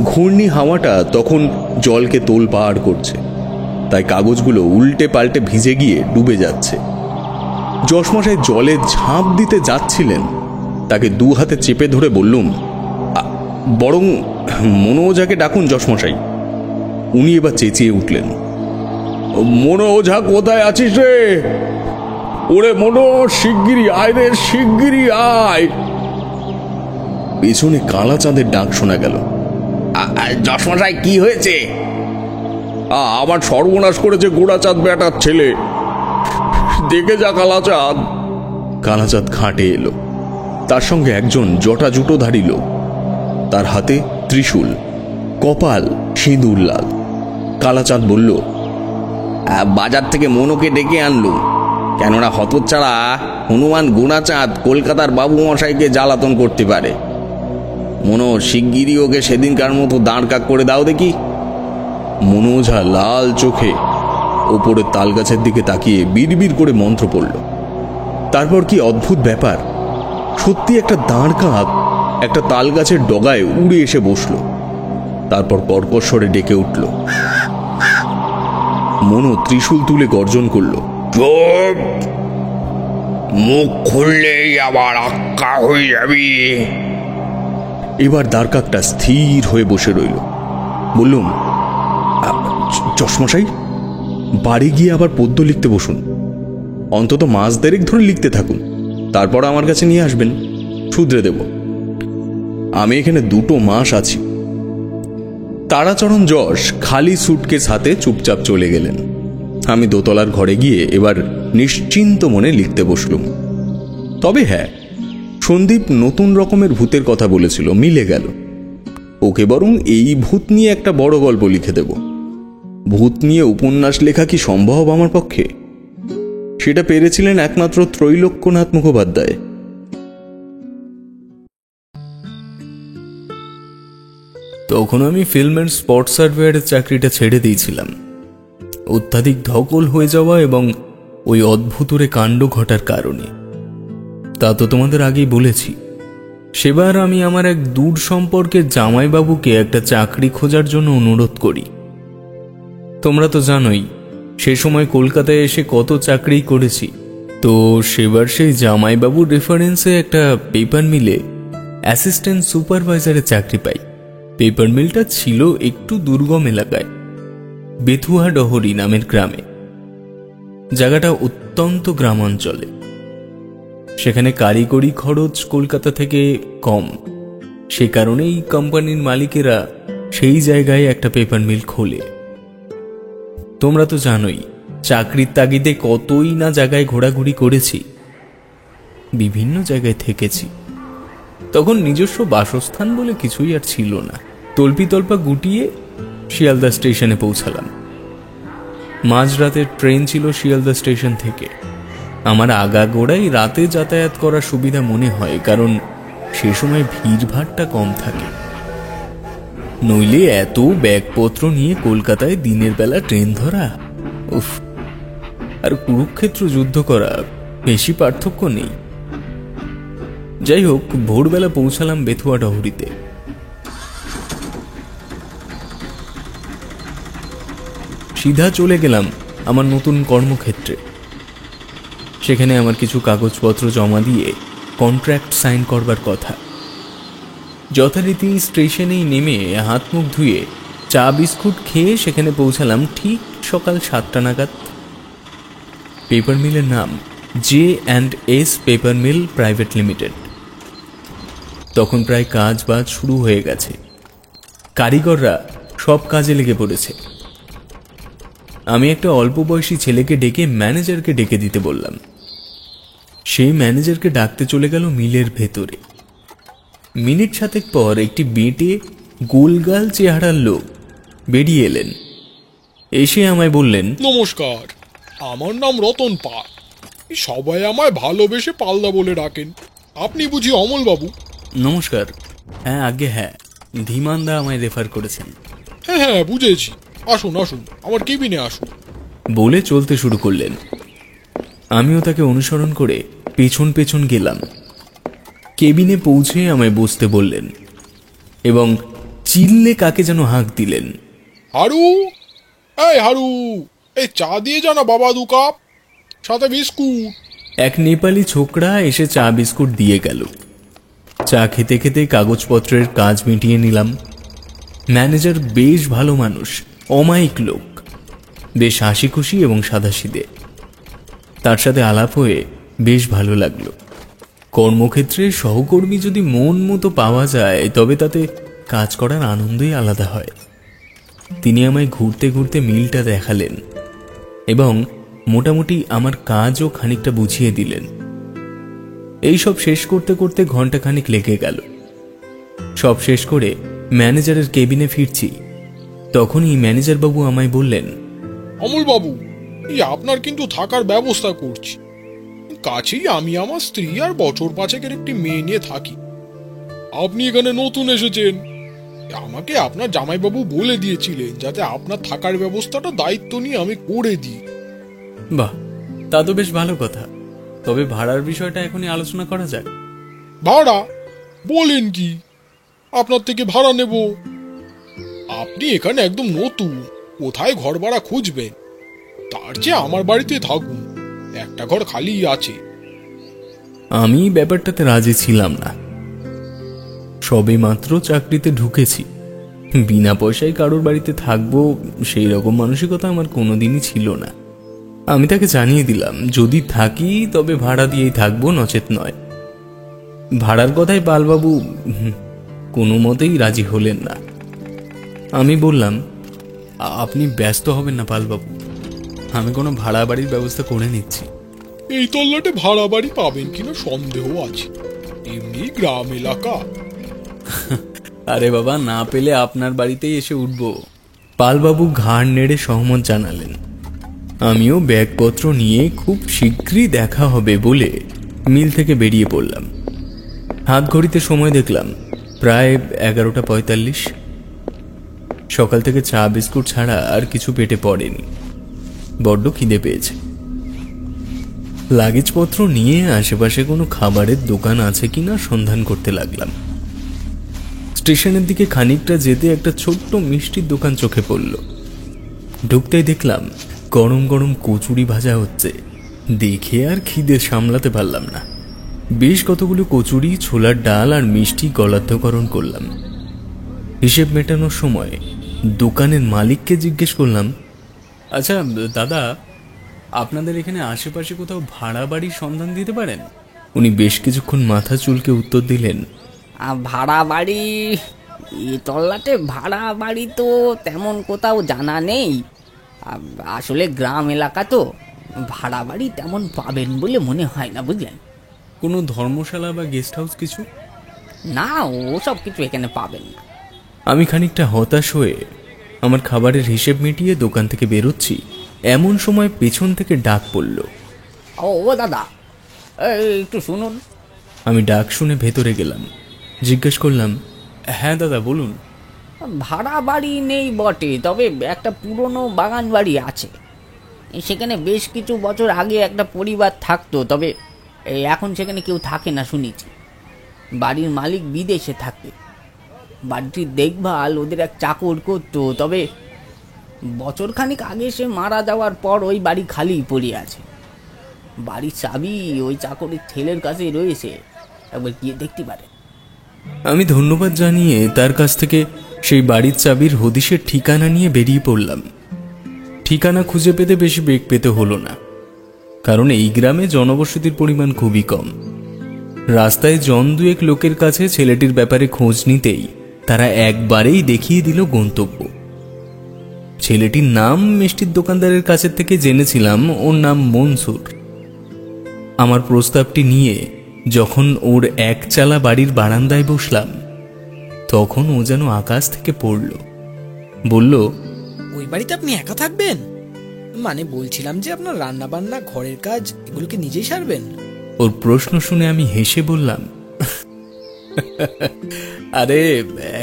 ঘূর্ণি হাওয়াটা তখন জলকে তোলপাড় করছে, তাই কাগজগুলো উল্টে পাল্টে ভিজে গিয়ে ডুবে যাচ্ছে। যশমশাই জলে ঝাঁপ দিতে যাচ্ছিলেন। তাকে দু হাতে চেপে ধরে বললুম, বরং মনোজাকে ডাকুন যশমশাই। উনি এবার চেঁচিয়ে উঠলেন, মনোজা কোথায় আছিস রে? ওরে মনো, শিগগিরি আয় রে, শিগগিরি আয়। পেছনে কালাচাঁদের ডাক শোনা গেল। যশমশাই, কি হয়েছে? আমার সর্বনাশ করেছে গোড়াচাঁদ বেটার ছেলে, দেখে যা কালাচাঁদ। কালাচাঁদ ঘাটে এলো। তার সঙ্গে একজন জটা জুটোধারী লোক, তার হাতে ত্রিশূল, কপাল সিঁদুর লাল। কালাচাঁদ বলল, বাজার থেকে মনোকে ডেকে আনলুম, কেননা হতচ্ছাড়া হনুমান গুণাচাঁদ কলকাতার বাবু মশাইকে জ্বালাতন করতে পারে। মনো, শিগগিরি ওকে সেদিনকার মতো দাঁড় কাক করে দাও দেখি। মনোঝা লাল চোখে ওপরে তালগাছের দিকে তাকিয়ে বিড়বিড় করে মন্ত্র পড়ল। তারপর কি অদ্ভুত ব্যাপার, সত্যি একটা দাঁড় কাক একটা তালগাছের ডগায় উড়ে এসে বসল। তারপর কর্কশ্বরে ডেকে উঠল। মনো ত্রিশূল তুলে গর্জন করল, চুপ! মুখ খুললেই আবার আক্কা হয়ে যাবি। এবার দ্বারকাকটা স্থির হয়ে বসে রইল। বললুম, চশমশাই, বাড়ি গিয়ে আবার পদ্য লিখতে বসুন। অন্তত মাস দেড়েক ধরে লিখতে থাকুন, তারপর আমার কাছে নিয়ে আসবেন, শুধরে দেব। আমি এখানে 2 মাস আছি। তারাচরণ যশ খালি সুটকেস হাতে চুপচাপ চলে গেলেন। আমি দোতলার ঘরে গিয়ে এবার নিশ্চিন্ত মনে লিখতে বসলুম। তবে হ্যাঁ, সন্দীপ নতুন রকমের ভূতের কথা বলেছিল, মিলে গেল। ওকে বরং এই ভূত নিয়ে একটা বড় গল্প লিখে দেব। ভূত নিয়ে উপন্যাস লেখা কি সম্ভব আমার পক্ষে? সেটা পেরেছিলেন একমাত্র ত্রৈলোক্যনাথ মুখোপাধ্যায়। তখন আমি ফিল্ম অ্যান্ড স্পট সার্ভেয়ারের চাকরিটা ছেড়ে দিয়েছিলাম। অত্যাধিক ধকল হয়ে যাওয়া এবং ওই অদ্ভুতরে কাণ্ড ঘটার কারণে। তা তো তোমাদের আগেই বলেছি। সেবার আমি আমার এক দূর সম্পর্কের জামাইবাবুকে একটা চাকরি খোঁজার জন্য অনুরোধ করি। তোমরা তো জানোই সে সময় কলকাতায় এসে কত চাকরি করেছি। তো সেবার সেই জামাইবাবুর রেফারেন্সে একটা পেপার মিলে অ্যাসিস্ট্যান্ট সুপারভাইজারের চাকরি পাই। পেপার মিলটা ছিল একটু দুর্গম এলাকায়, বেথুয়া ডহরি নামের গ্রামে। জায়গাটা অত্যন্ত গ্রামাঞ্চলে। সেখানে কারিগরি খরচ কলকাতা থেকে কম। সে কারণেই কোম্পানির মালিকেরা সেই জায়গায় একটা পেপার মিল খোলে। তোমরা তো জানোই চাকরির তাগিদে কতই না জায়গায় ঘোরাঘুরি করেছি, বিভিন্ন জায়গায় থেকেছি। তখন নিজস্ব বাসস্থান বলে কিছুই আর ছিল না। তল্পিতল্পা গুটিয়ে শিয়ালদা স্টেশনে পৌঁছালাম। মাঝরাতের ট্রেন ছিল শিয়ালদা স্টেশন থেকে। আমার আগাগোড়াই রাতে যাতায়াত করার সুবিধা মনে হয়, কারণ সে সময় ভিড়ভাড়টা কম থাকে। নইলে এত ব্যাগপত্র নিয়ে কলকাতায় দিনের বেলা ট্রেন ধরা, উফ! আর কুরুক্ষেত্র যুদ্ধ করা, বেশি পার্থক্য নেই। যাই হোক, ভোরবেলা পৌঁছালাম বেথুয়া ডহরিতে। সিধা চলে গেলাম আমার নতুন কর্মক্ষেত্রে। সেখানে আমার কিছু কাগজপত্র জমা দিয়ে কন্ট্রাক্ট সাইন করবার কথা। যথারীতি স্টেশনেই নেমে হাত মুখ ধুয়ে চা বিস্কুট খেয়ে সেখানে পৌঁছালাম ঠিক সকাল 7টা নাগাদ। পেপার মিলের নাম J&S paper mill private limited. তখন প্রায় কাজ বাজ শুরু হয়ে গেছে। কারিগররা সব কাজে লেগে পড়েছে। আমি একটা অল্প বয়সী ছেলেকে ডেকে ম্যানেজারকে ডেকে দিতে বললাম। সেই ম্যানেজারকে ডাকতে চলে গেল মিলের ভেতরে। মিনিট 7 পর একটি বেটে গোলগাল চেহারার লোক বেরিয়ে এলেন। এসে আমায় বললেন, নমস্কার, আমার নাম রতন পাল। সবাই আমায় ভালোবেসে পালদা বলে ডাকেন। আপনি বুঝি অমল বাবু? নমস্কার। হ্যাঁ আগে হ্যাঁ, ধীমানদা আমায় রেফার করেছেন। হ্যাঁ হ্যাঁ, বুঝেছি। আসুন আসুন, আমার কেবিনে আসুন। বলে চলতে শুরু করলেন। আমিও তাকে অনুসরণ করে পেছন পেছন গেলাম। কেবিনে পৌঁছে আমায় বসতে বললেন এবং চিল্লে কাকে যেন হাঁক দিলেন। হারু, এই হারু, এই চা দিয়ে জানা বাবা 2 কাপ, সাথে বিস্কুট। এক নেপালি ছোকরা এসে চা বিস্কুট দিয়ে গেল। চা খেতে খেতে কাগজপত্রের কাজ মিটিয়ে নিলাম। ম্যানেজার বেশ ভালো মানুষ, অমায়িক লোক, বেশ হাসি খুশি এবং সাদাসিদে। তার সাথে আলাপ হয়ে বেশ ভালো লাগলো। কর্মক্ষেত্রে সহকর্মী যদি মন মতো পাওয়া যায় তবে তাতে কাজ করার আনন্দই আলাদা হয়। তিনি আমায় ঘুরতে ঘুরতে মিলটা দেখালেন এবং মোটামুটি আমার কাজও খানিকটা বুঝিয়ে দিলেন। এই সব শেষ করতে করতে ঘন্টাখানিক লেগে গেল। সব শেষ করে ম্যানেজারের কেবিনে ফিরছি, তখনই ম্যানেজার বাবু আমায় বললেন, অমল বাবু, এই আপনার কিন্তু থাকার ব্যবস্থা করছি। কাছেই আমি আমার স্ত্রী আর বছর 5-এর একটি মেয়ে নিয়ে থাকি। আপনি এখানে নতুন এসেছেন, আমাকে আপনার জামাইবাবু বলে দিয়েছিলেন যাতে আপনার থাকার ব্যবস্থাটা দায়িত্ব নিয়ে আমি করে দিই। বাহ, তা তো বেশ ভালো কথা। তবে ভাড়ার বিষয়টা এখনই আলোচনা করা যাক। ভাড়া? বলেন কি, আপনার থেকে ভাড়া নেব? আপনি এখানে একদম নতুন, কোথায় ঘর ভাড়া খুঁজবেন? তার চেয়ে আমার বাড়িতে থাকুন, একটা ঘর খালি আছে। আমি ব্যাপারটাতে রাজি ছিলাম না। সবে মাত্র চাকরিতে ঢুকেছি, বিনা পয়সায় কারোর বাড়িতে থাকবো সেই রকম মানসিকতা আমার কোনোদিনই ছিল না। আমি তাকে জানিয়ে দিলাম যদি থাকি তবে ভাড়া দিয়েই থাকবো, নচেত নয়। ভাড়ার কথায় পালবাবু কোনো মতেই রাজি হলেন না। আমি বললাম, আপনি ব্যস্ত হবেন না পালবাবু, আমি কোনো ভাড়া বাড়ির ব্যবস্থা করে নিচ্ছি। এই তল্লাটে ভাড়া বাড়ি পাবেন কিনা সন্দেহ আছে, এমনি গ্রাম এলাকা। আরে বাবা, না পেলে আপনার বাড়িতেই এসে উঠব। পালবাবু ঘাড় নেড়ে সহমত জানালেন। আমিও ব্যাগপত্র নিয়ে খুব শীঘ্রই দেখা হবে বলে মিল থেকে বেরিয়ে পড়লাম। হাত ঘড়িতে সময় দেখলাম প্রায় 11:45। সকাল থেকে চা বিস্কুট ছাড়া আর কিছু পেটে পড়েনি, বড্ড খিদে পেয়েছে। লাগেজপত্র নিয়ে আশেপাশে কোনো খাবারের দোকান আছে কিনা সন্ধান করতে লাগলাম। স্টেশনের দিকে খানিকটা যেতে একটা ছোট্ট মিষ্টির দোকান চোখে পড়ল। ঢুকতেই দেখলাম গরম গরম কচুরি ভাজা হচ্ছে। দেখে আর খিদে সামলাতে পারলাম না। বেশ কতগুলো কচুরি, ছোলার ডাল আর মিষ্টি গলাধ্যকরণ করলাম। হিসেব মেটানোর সময় দোকানের মালিককে জিজ্ঞেস করলাম, আচ্ছা দাদা, আপনাদের এখানে আশেপাশে কোথাও ভাড়া বাড়ির সন্ধান দিতে পারেন? উনি বেশ কিছুক্ষণ মাথা চুলকে উত্তর দিলেন, ভাড়া বাড়ি, এই তল্লাটে ভাড়া বাড়ি তো তেমন কোথাও জানা নেই। আসলে গ্রাম এলাকা তো, ভাড়া বাড়ি তেমন পাবেন বলে মনে হয় না, বুঝলেন? কোনো ধর্মশালা বা গেস্ট হাউস কিছু? না, ওসব কিছু এখানে পাবেন না। আমি খানিকটা হতাশ হয়ে আমার খাবারের হিসেব মিটিয়ে দোকান থেকে বেরোচ্ছি, এমন সময় পেছন থেকে ডাক পড়ল। ও দাদা, একটু শুনুন। আমি ডাক শুনে ভেতরে গেলাম। জিজ্ঞেস করলাম, হ্যাঁ দাদা বলুন। ভাড়া বাড়ি নেই বটে, তবে একটা পুরনো বাগান বাড়ি আছে। সেখানে বেশ কিছু বছর আগে একটা পরিবার থাকতো, তবে এখন সেখানে কেউ থাকে না শুনেছি। বাড়ির মালিক বিদেশে থাকে। বাড়িটির দেখভাল ওদের এক চাকর করতো, তবে বছরখানিক আগে সে মারা যাওয়ার পর ওই বাড়ি খালি পড়ে আছে। বাড়ির চাবি ওই চাকরের ছেলের কাছে রয়েছে, একবার গিয়ে দেখতে পারে। আমি ধন্যবাদ জানিয়ে তার কাছ থেকে সেই বাড়ির চাবির হদিশের ঠিকানা নিয়ে বেরিয়ে পড়লাম। ঠিকানা খুঁজে পেতে বেশি বেগ পেতে হলো না, কারণ এই গ্রামে জনবসতির পরিমাণ খুবই কম। রাস্তায় জন দুয়েক লোকের কাছে ছেলেটির ব্যাপারে খোঁজ নিতেই তারা একবারেই দেখিয়ে দিল গন্তব্য। ছেলেটির নাম মিষ্টির দোকানদারের কাছে থেকে জেনেছিলাম, ওর নাম মনসুর। আমার প্রস্তাবটি নিয়ে যখন ওর একচালা বাড়ির বারান্দায় বসলাম, তখন ও যেন আকাশ থেকে পড়ল, বলল, ওই বাড়িতে আপনি একা থাকবেন? মানে বলছিলাম যে আপনার রান্না বান্না, ঘরের কাজ এগুলোকে নিজেই সারবেন? ওর প্রশ্ন শুনে আমি হেসে বললাম, আরে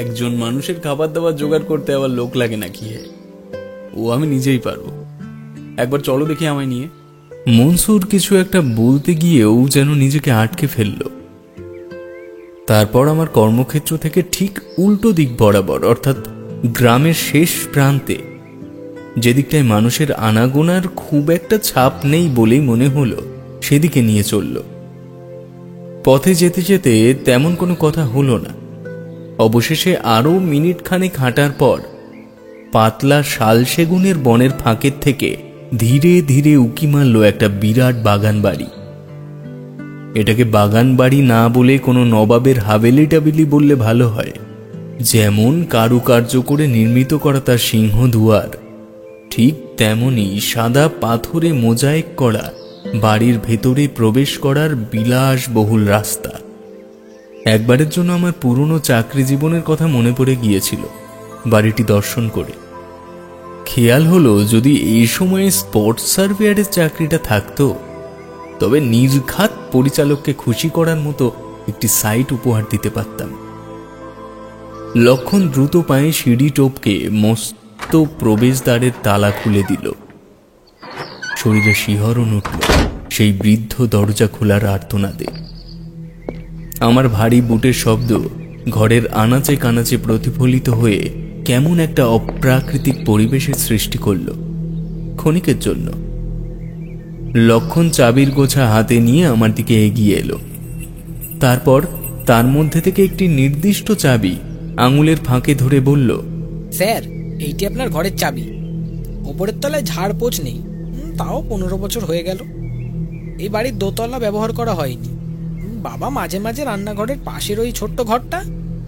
একজন মানুষের খাবার দাবার জোগাড় করতে আবার লোক লাগে নাকি? ও আমি নিজেই পারবো, একবার চলো দেখি আমায় নিয়ে। মনসুর কিছু একটা বলতে গিয়েও যেন নিজেকে আটকে ফেলল। তারপর আমার কর্মক্ষেত্র থেকে ঠিক উল্টো দিক বরাবর, অর্থাৎ গ্রামের শেষ প্রান্তে, যেদিকটায় মানুষের আনাগোনার খুব একটা ছাপ নেই বলেই মনে হলো, সেদিকে নিয়ে চলল। পথে যেতে যেতে তেমন কোনো কথা হলো না। অবশেষে আরও মিনিট খানেক হাঁটার পর পাতলা শাল সেগুনের বনের ফাঁকের থেকে ধীরে ধীরে উকি মারল একটা বিরাট বাগান বাড়ি। এটাকে বাগান বাড়ি না বলে কোনো নবাবের হাভেলি টাবেলি বললে ভালো হয়। যেমন কারুকার্য করে নির্মিত করা তার সিংহ দুয়ার, ঠিক তেমনি সাদা পাথরে মোজাইক করা বাড়ির ভেতরে প্রবেশ করার বিলাসবহুল রাস্তা। একবারের জন্য আমার পুরনো চাকরি জীবনের কথা মনে পড়ে গিয়েছিল বাড়িটি দর্শন করে। খেয়াল হলো, যদি এই সময়ে স্পোর্টস সার্ভেয়ারের চাকরিটা থাকতো তবে নির্ঘাত পরিচালককে খুশি করার মতো একটি সাইট উপহার দিতে পারতাম। লক্ষণ দ্রুত পায়ে সিঁড়ি টপকে মস্ত প্রবেশদ্বারের তালা খুলে দিল। শরীরে শিহরণ উঠল সেই বৃদ্ধ দরজা খোলার আর্তনাদে। আমার ভারী বুটের শব্দ ঘরের আনাচে কানাচে প্রতিফলিত হয়ে কেমন একটা অপ্রাকৃতিক পরিবেশের সৃষ্টি করল ক্ষণিকের জন্য। লক্ষণ চাবির গোছা হাতে নিয়ে আমার দিকে এগিয়ে এলো। তারপর তার মধ্যে থেকে একটি নির্দিষ্ট চাবি আঙুলের ফাঁকে ধরে বলল, স্যার, এইটি আপনার ঘরের চাবি। ওপরের তলায় ঝাড়পোছ নেই, তাও 15 বছর হয়ে গেল। এই বাড়ির দোতলা ব্যবহার করা হয়নি। বাবা মাঝে মাঝে রান্নাঘরের পাশের ওই ছোট্ট ঘরটা,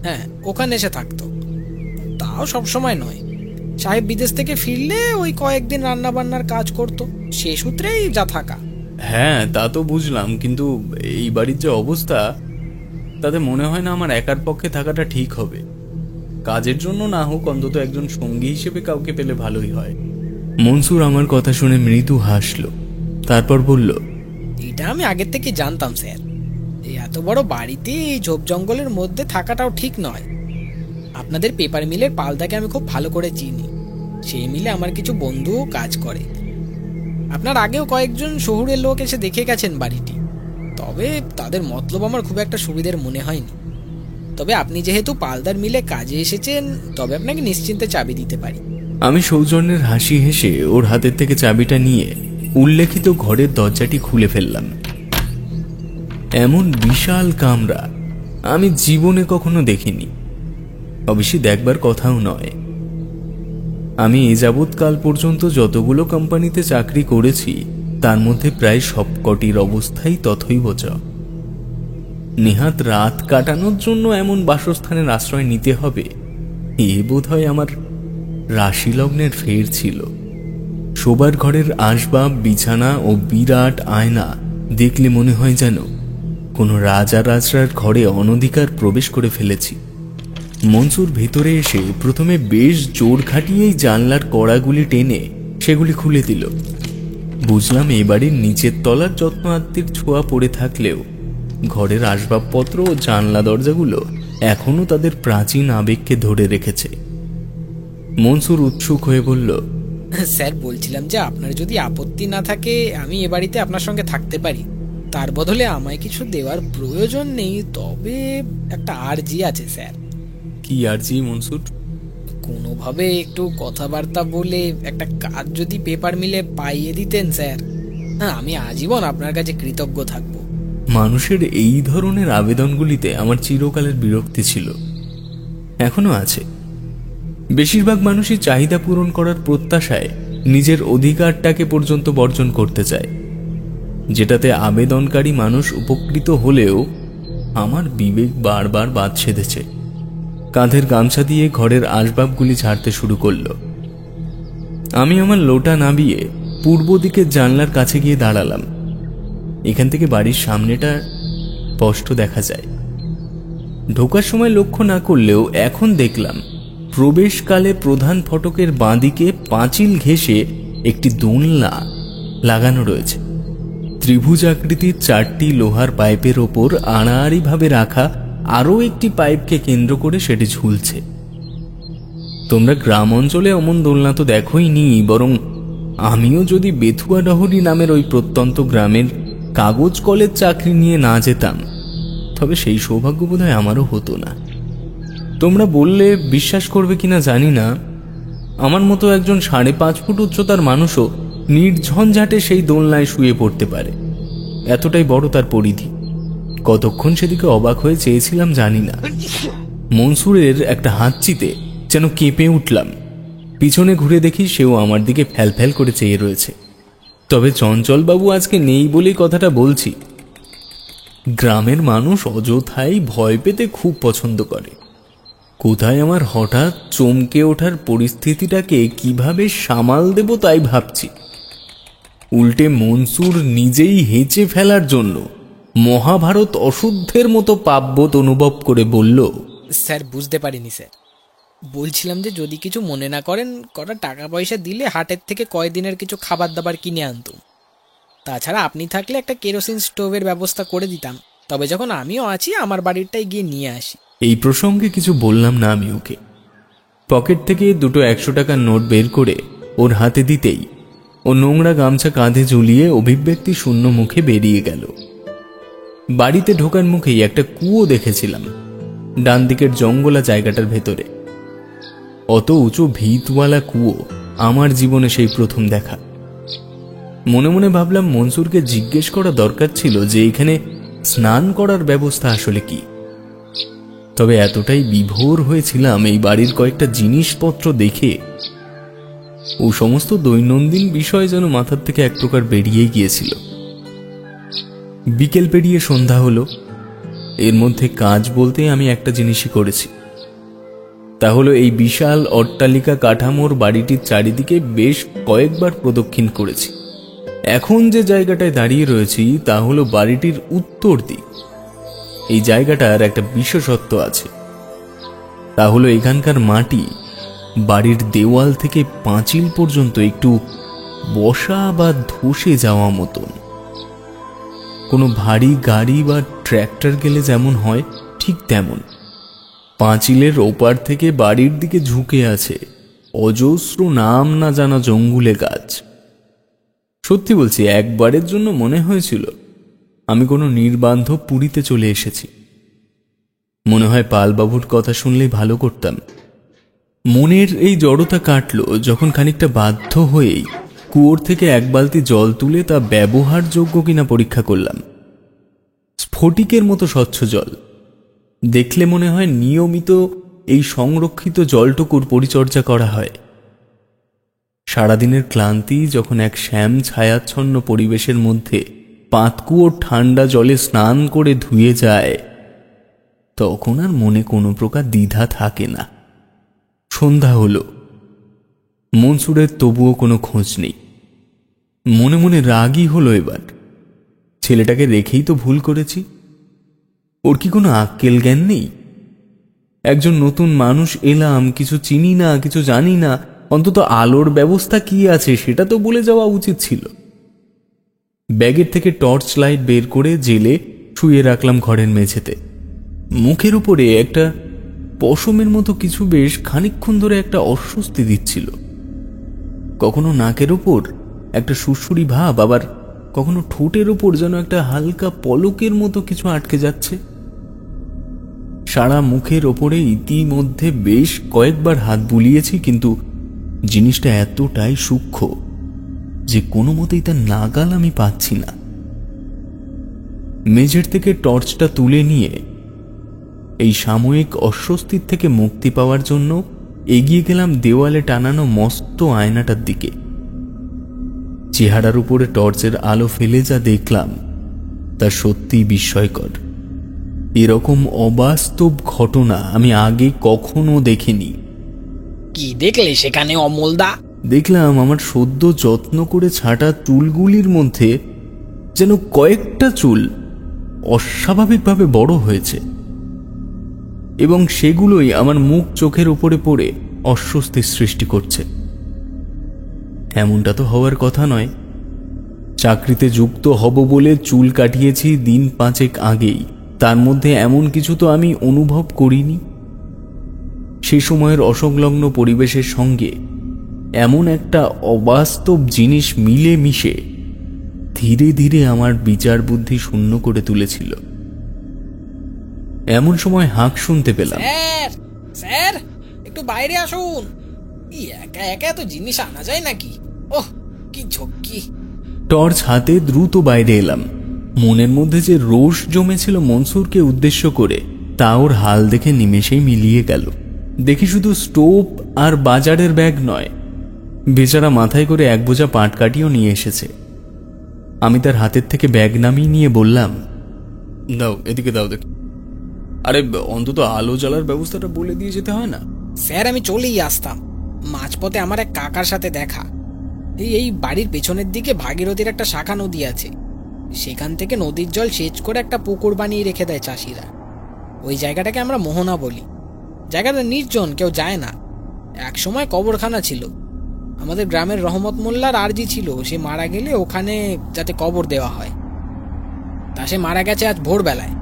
হ্যাঁ, ওখানে এসে থাকতো, তাও সব সময় নয়। সাহেব বিদেশ থেকে ফিরলে ওই কয়েকদিন রান্না বান্নার কাজ করতো, সে সূত্রেই যা থাকা। হ্যাঁ তা তো বুঝলাম, কিন্তু এই বাড়ির যে অবস্থা তাতে মনে হয় না আমার একার পক্ষে থাকাটা ঠিক হবে। কাজের জন্য না হোক, অন্তত একজন সঙ্গী হিসেবে কাউকে পেলে ভালোই হয়। মনসুর আমার কথা শুনে মৃদু হাসল, তারপর বলল, এটা আমি আগের থেকে জানতাম স্যার। এই এত বড় বাড়িতে এই ঝোপ জঙ্গলের মধ্যে থাকাটাও ঠিক নয়। আপনাদের পেপার মিলের পালদাকে আমি খুব ভালো করে চিনি। সেই মিলে আমার কিছু বন্ধুও কাজ করে। আপনার আগেও কয়েকজন শহুরের লোক এসে দেখে গেছেন বাড়িটি, তবে তাদের মতলব আমার খুব একটা সুবিধার মনে হয়নি। তবে আপনি যেহেতু পালদার মিলে কাজে এসেছেন, তবে আপনাকে নিশ্চিন্তে চাবি দিতে পারি। আমি সৌজন্যের হাসি হেসে ওর হাতের থেকে চাবিটা নিয়ে উল্লেখিত ঘরের দরজাটি খুলে ফেললাম। এমন বিশাল কামরা আমি জীবনে কখনো দেখিনি, অবশ্যই দেখবার কথাও নয়। আমি এ যাবৎকাল পর্যন্ত যতগুলো কোম্পানিতে চাকরি করেছি তার মধ্যে প্রায় সবকটির অবস্থাই তথৈবচ। নেহাত রাত কাটানোর জন্য এমন বাসস্থানের আশ্রয় নিতে হবে, এ বোধহয় আমার রাশিলগ্নের ফের ছিল। শোবার ঘরের আসবাব, বিছানা ও বিরাট আয়না দেখলে মনে হয় যেন কোনো রাজা রাজরার ঘরে অনধিকার প্রবেশ করে ফেলেছি। মনসুর ভেতরে এসে প্রথমে বেশ জোর খাটিয়েই জানলার কড়াগুলি টেনে সেগুলি খুলে দিল। বুঝলাম এই বাড়ির নিচের তলার যত্ন আত্মীর ছোঁয়া পড়ে থাকলেও ঘরের আসবাবপত্র ও জানলা দরজাগুলো এখনো তাদের প্রাচীন আবেগকে ধরে রেখেছে। মনসুর উৎসুক হয়ে বলল, স্যার, বলছিলাম যে আপনার যদি আপত্তি না থাকে আমি এ বাড়িতে আপনার সঙ্গে থাকতে পারি। তার বদলে আমায় কিছু দেওয়ার প্রয়োজন নেই, তবে একটা আর্জি আছে স্যার। কি আর্জি মনসুর? কোনোভাবে একটু কথাবার্তা বলে একটা কাজ যদি পেপার মিলে পাইয়ে দিতেন স্যার, হ্যাঁ, আমি আজীবন আপনার কাছে কৃতজ্ঞ থাকব। মানুষের এই ধরনের আবেদনগুলিতে আমার চিরকালের বিরক্তি ছিল, এখনো আছে। বেশিরভাগ মানুষই চাহিদা পূরণ করার প্রত্যাশায় নিজের অধিকারটাকে পর্যন্ত বর্জন করতে চায়, যেটাতে আবেদনকারী মানুষ উপকৃত হলেও আমার বিবেক বারবার বাদ সেধেছে। কাঁধের গামছা দিয়ে ঘরের আসবাবগুলি ঝাড়তে শুরু করল। আমি আমার লোটা নামিয়ে পূর্ব দিকের জানলার কাছে গিয়ে দাঁড়ালাম। এখান থেকে বাড়ির সামনেটা স্পষ্ট দেখা যায়। ঢোকার সময় লক্ষ্য না করলেও এখন দেখলাম প্রবেশকালে প্রধান ফটকের বাঁদিকে পাঁচিল ঘেঁষে একটি দোলনা লাগানো রয়েছে। ত্রিভুজ আকৃতির 4টি লোহার পাইপের ওপর আড়াআড়িভাবে রাখা আরও একটি পাইপকে কেন্দ্র করে সেটি ঝুলছে। তোমরা গ্রাম অঞ্চলে অমন দোলনা তো দেখোই নি, বরং আমিও যদি বেথুয়া ডহরি নামের ওই প্রত্যন্ত গ্রামের কাগজ কলের চাকরি নিয়ে না যেতাম, তবে সেই সৌভাগ্য বোধহয় আমারও হতো না। তোমরা বললে বিশ্বাস করবে কিনা জানি না, আমার মতো একজন 5.5 ফুট উচ্চতার মানুষও নির্ঝঞ্ঝাটে সেই দোলনায় শুয়ে পড়তে পারে, এতটাই বড় তার পরিধি। কতক্ষণ সেদিকে অবাক হয়ে চেয়েছিলাম জানি না। মনসুরের একটা হাতচিতে যেন কেঁপে উঠলাম। পিছনে ঘুরে দেখি সেও আমার দিকে ফ্যাল করে চেয়ে রয়েছে। তবে চঞ্চলবাবু আজকে নেই বলেই কথাটা বলছি। গ্রামের মানুষ অযথাই ভয় পেতে খুব পছন্দ করে। কোথায় আমার হঠাৎ চমকে ওঠার পরিস্থিতিটাকে কিভাবে সামাল দেব তাই ভাবছি। উল্টে মনসুর নিজেই হেঁচে ফেলার জন্য মহাভারত অশুদ্ধের মতো পাপবোধ অনুভব করে বলল, স্যার বুঝতে পারিনি স্যার। বলছিলাম যে যদি কিছু মনে না করেন, কটা টাকা পয়সা দিলে হাটের থেকে কয়দিনের কিছু খাবার দাবার কিনে আনতুম। তাছাড়া আপনি থাকলে একটা কেরোসিন স্টোভের ব্যবস্থা করে দিতাম। তবে যখন আমিও আছি, আমার বাড়িরটাই গিয়ে নিয়ে আসি। এই প্রসঙ্গে কিছু বললাম না আমি ওকে। পকেট থেকে দুটো 100 টাকার নোট বের করে ওর হাতে দিতেই ও নোংরা গামছা কাঁধে ঝুলিয়ে অভিব্যক্তি শূন্য মুখে বেরিয়ে গেল। বাড়িতে ঢোকার মুখেই একটা কুয়ো দেখেছিলাম ডান দিকের জঙ্গলা জায়গাটার ভেতরে। অত উঁচু ভিতওয়ালা কুয়ো আমার জীবনে সেই প্রথম দেখা। মনে মনে ভাবলাম মনসুরকে জিজ্ঞেস করা দরকার ছিল যে এখানে স্নান করার ব্যবস্থা আসলে কি। তবে এতটাই বিভোর হয়েছিলাম এই বাড়ির কয়েকটা জিনিসপত্র দেখে, ও সমস্ত দৈনন্দিন বিষয় যেন মাথার থেকে এক প্রকার বেরিয়ে গিয়েছিল। বিকেল পেরিয়ে সন্ধ্যা হলো। এর মধ্যে কাজ বলতে আমি একটা জিনিসই করেছি, তা হলো এই বিশাল অট্টালিকা কাঠামোর বাড়িটির চারিদিকে বেশ কয়েকবার প্রদক্ষিণ করেছি। এখন যে জায়গাটায় দাঁড়িয়ে রয়েছি তা হলো বাড়িটির উত্তর দিক। এই জায়গাটার একটা বিশেষত্ব আছে, তা হলো এখানকার মাটি বাড়ির দেওয়াল থেকে পাঁচিল পর্যন্ত একটু বসা বা ধসে যাওয়া মতন। কোনো ভারী গাড়ি বা ট্র্যাক্টর গেলে যেমন হয় ঠিক তেমন। পাঁচিলের ওপার থেকে বাড়ির দিকে ঝুঁকে আছে অজস্র নাম না জানা জঙ্গুলে গাছ। সত্যি বলছি, একবারের জন্য মনে হয়েছিল আমি কোনো নির্বান্ধব পুরীতে চলে এসেছি। মনে হয় পালবাবুর কথা শুনলেই ভালো করতাম। মনের এই জড়তা কাটল যখন খানিকটা বাধ্য হয়েই কুয়োর থেকে এক বালতি জল তুলে তা ব্যবহারযোগ্য কিনা পরীক্ষা করলাম। স্ফটিকের মতো স্বচ্ছ জল। দেখলে মনে হয় নিয়মিত এই সংরক্ষিত জলটুকুর পরিচর্যা করা হয়। সারাদিনের ক্লান্তি যখন এক শ্যাম ছায়াচ্ছন্ন পরিবেশের মধ্যে পাতকুয়োর ঠান্ডা জলে স্নান করে ধুয়ে যায়, তখন আর মনে কোনো প্রকার দ্বিধা থাকে না। সন্ধ্যা হলো। মনসুরের তবুও কোনো খোঁজ নেই। মনে মনে রাগই হলো এবার। ছেলেটাকে রেখেই তো ভুল করেছি। ওর কি কোনো আক্কেল জ্ঞান নেই? একজন নতুন মানুষ এলাম, কিছু চিনি না, কিছু জানি না, অন্তত আলোর ব্যবস্থা কি আছে সেটা তো বলে যাওয়া উচিত ছিল। ব্যাগের থেকে টর্চ লাইট বের করে জেলে শুয়ে রাখলাম ঘরের মেঝেতে। মুখের উপরে একটা পশমের মতো কিছু বেশ খানিকক্ষণ ধরে একটা অস্বস্তি দিচ্ছিল। কখনো নাকের ওপর একটা সুরসুরি ভাব, আবার কখনো ঠোঁটের ওপর যেন একটা হালকা পলকের মতো কিছু আটকে যাচ্ছে। সারা মুখের ওপরে ইতিমধ্যে বেশ কয়েকবার হাত বুলিয়েছি, কিন্তু জিনিসটা এতটাই সূক্ষ্ম যে কোনো মতেই তার নাগাল আমি পাচ্ছি না। মেঝের থেকে টর্চটা তুলে নিয়ে এই সাময়িক অস্বস্তির থেকে মুক্তি পাওয়ার জন্য এগিয়ে গেলাম দেওয়ালে টানানো মস্ত আয়নাটার দিকে। চেহারার উপরে টর্চের আলো ফেলে যা দেখলাম তা সত্যিই বিস্ময়কর। এরকম অবাস্তব ঘটনা আমি আগে কখনো দেখিনি। কি দেখলে সেখানে অমলদা? দেখলাম আমার সদ্য যত্ন করে ছাঁটা চুলগুলির মধ্যে যেন কয়েকটা চুল অস্বাভাবিকভাবে বড় হয়েছে। এবং সেগুলোই আমার মুখ চোখের উপরে পড়ে অস্বস্তির সৃষ্টি করছে। এমনটা তো হওয়ার কথা নয়। চাকরিতে যুক্ত হব বলে চুল কাটিয়েছি দিন 5 আগেই, তার মধ্যে এমন কিছু তো আমি অনুভব করিনি। সে সময়ের অসংলগ্ন পরিবেশের সঙ্গে এমন একটা অবাস্তব জিনিস মিলে মিশে ধীরে ধীরে আমার বিচার বুদ্ধি শূন্য করে তুলেছিল। এমন সময় হাঁক শুনতে পেলাম। স্যার, স্যার, একটু বাইরে আসুন। একা একা এত জিনিস আনা যায় নাকি? ওহ, কি ঝক্কি! টর্চ হাতে দ্রুত বাইরে এলাম। মনের মধ্যে যে রোষ জমেছিল মনসুরকে উদ্দেশ্য করে, তা ওর হাল দেখে নিমেষেই মিলিয়ে গেল। দেখি শুধু স্টোভ আর বাজারের ব্যাগ নয়, বেচারা মাথায় করে 1 বোঝা পাটকাঠিও নিয়ে এসেছে। আমি তার হাতের থেকে ব্যাগ নামিয়ে নিয়ে বললাম, দাও, এদিকে দাও দেখি। আরে অন্তত আলো জ্বালার ব্যবস্থাটা বলে দিয়ে যেতে হয় না? স্যার, আমি চলেই আসতাম। মাঝপথে আমার এক কাকার সাথে দেখা। এই বাড়ির পেছনের দিকে ভাগীরথীর একটা শাখা নদী আছে। সেখান থেকে নদীর জল সেচ করে একটা পুকুর বানিয়ে রেখে দেয় চাষিরা। ওই জায়গাটাকে আমরা মোহনা বলি। জায়গাটা নির্জন, কেউ যায় না। এক সময় কবরখানা ছিল। আমাদের গ্রামের রহমত মোল্লার আরজি ছিল, সে মারা গেলে ওখানে যাতে কবর দেওয়া হয়। তা সে মারা গেছে আজ ভোরবেলায়।